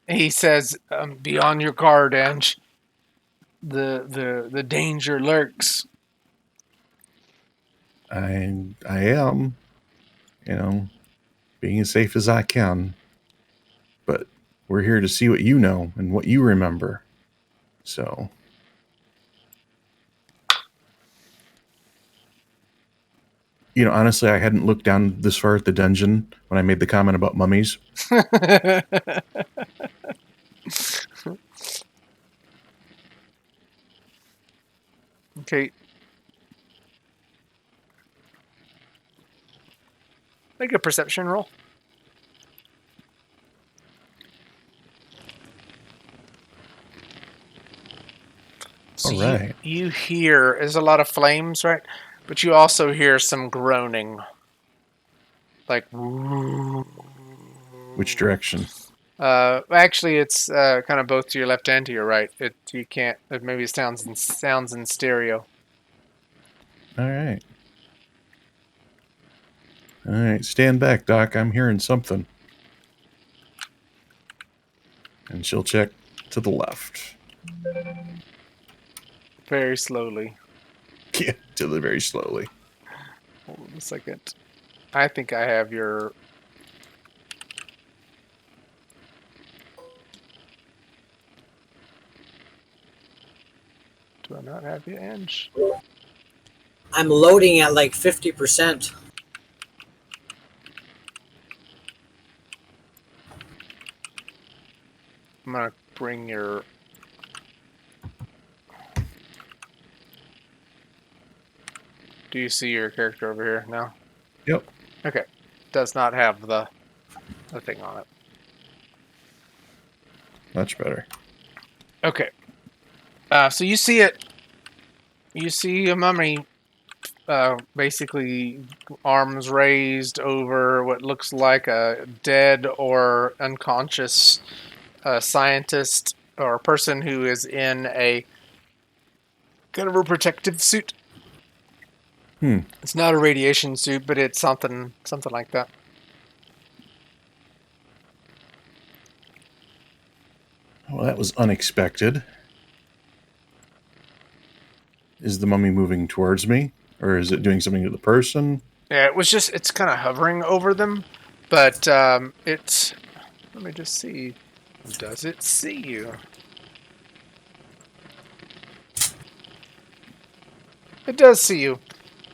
He says, "Be on your guard, Ange. The danger lurks." I am, being as safe as I can. But we're here to see what you know and what you remember. So, honestly, I hadn't looked down this far at the dungeon when I made the comment about mummies. Okay. Make a perception roll. So All right. you hear there's a lot of flames, right? But you also hear some groaning. Like Which direction? actually it's kind of both to your left and to your right. You can't maybe it sounds in stereo. All right. All right, stand back, Doc. I'm hearing something. And she'll check to the left. Very slowly. Yeah, very slowly. Hold on a second. I think I have your Do I not have your Ange? I'm loading at like 50%. I'm gonna bring your Do you see your character over here now? Yep. Okay. Does not have the thing on it. Much better. Okay. So you see it. You see a mummy, basically arms raised over what looks like a dead or unconscious scientist or a person who is in a kind of a protective suit. It's not a radiation suit, but it's something like that. Well, that was unexpected. Is the mummy moving towards me? Or is it doing something to the person? Yeah, it's kind of hovering over them, but it's, let me just see. Does it see you? It does see you,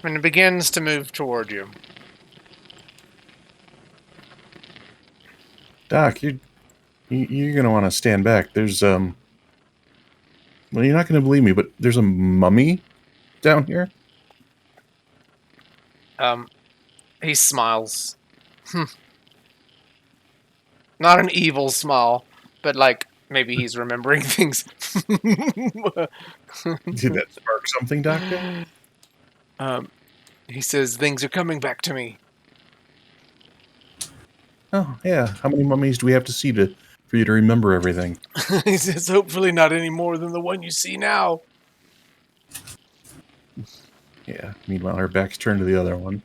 and it begins to move toward you. Doc, you're going to want to stand back. There's, well, you're not going to believe me, but there's a mummy down here. He smiles. Not an evil smile, but like maybe he's remembering things. Did that spark something, Doctor? He says, things are coming back to me. Oh, yeah. How many mummies do we have to see for you to remember everything? He says, hopefully not any more than the one you see now. Yeah. Meanwhile, her back's turned to the other one.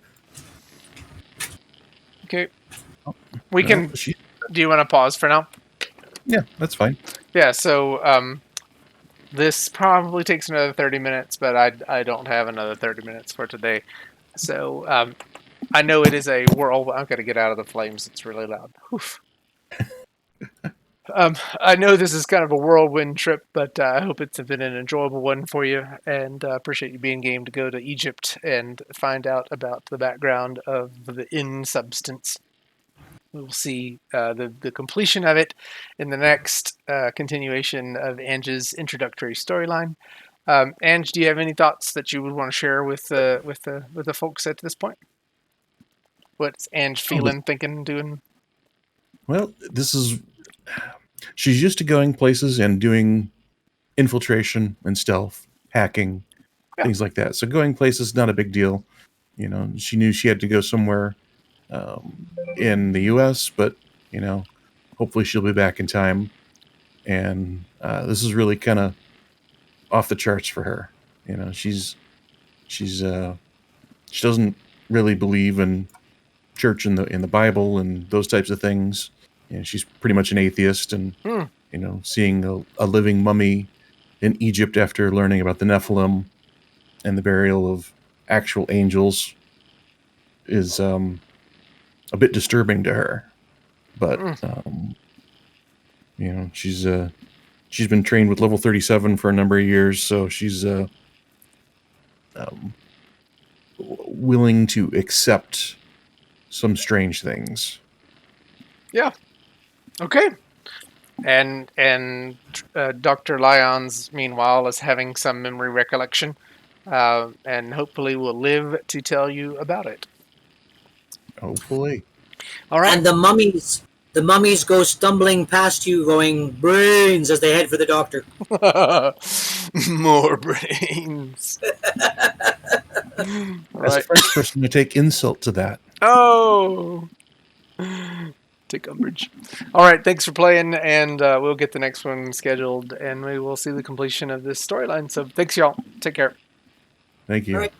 Okay. Oh, We can... Do you want to pause for now? Yeah, that's fine. Yeah, so this probably takes another 30 minutes, but I don't have another 30 minutes for today. So I know it is a whirl. I've got to get out of the flames. It's really loud. I know this is kind of a whirlwind trip, but I hope it's been an enjoyable one for you, and appreciate you being game to go to Egypt and find out about the background of the in substance. We'll see the completion of it in the next continuation of Ange's introductory storyline. Ange, do you have any thoughts that you would want to share with the folks at this point? What's Ange feeling, thinking, doing? Well, she's used to going places and doing infiltration and stealth, hacking, things like that. So going places, not a big deal. You know, she knew she had to go somewhere in the U.S., but, you know, hopefully she'll be back in time. And this is really kind of off the charts for her. You know, she doesn't really believe in church in the Bible and those types of things. You know, she's pretty much an atheist, and you know, seeing a living mummy in Egypt after learning about the Nephilim and the burial of actual angels is a bit disturbing to her. But you know, she's been trained with level 37 for a number of years, so she's willing to accept some strange things. Yeah. Okay. And Dr. Lyons, meanwhile, is having some memory recollection, and hopefully will live to tell you about it. Hopefully. All right. And the mummies go stumbling past you, going brains as they head for the doctor. More brains. As a French person, you take insult to that. Oh. Take umbrage. All right, thanks for playing, and we'll get the next one scheduled, and we will see the completion of this storyline. So thanks, y'all. Take care. Thank you. All right.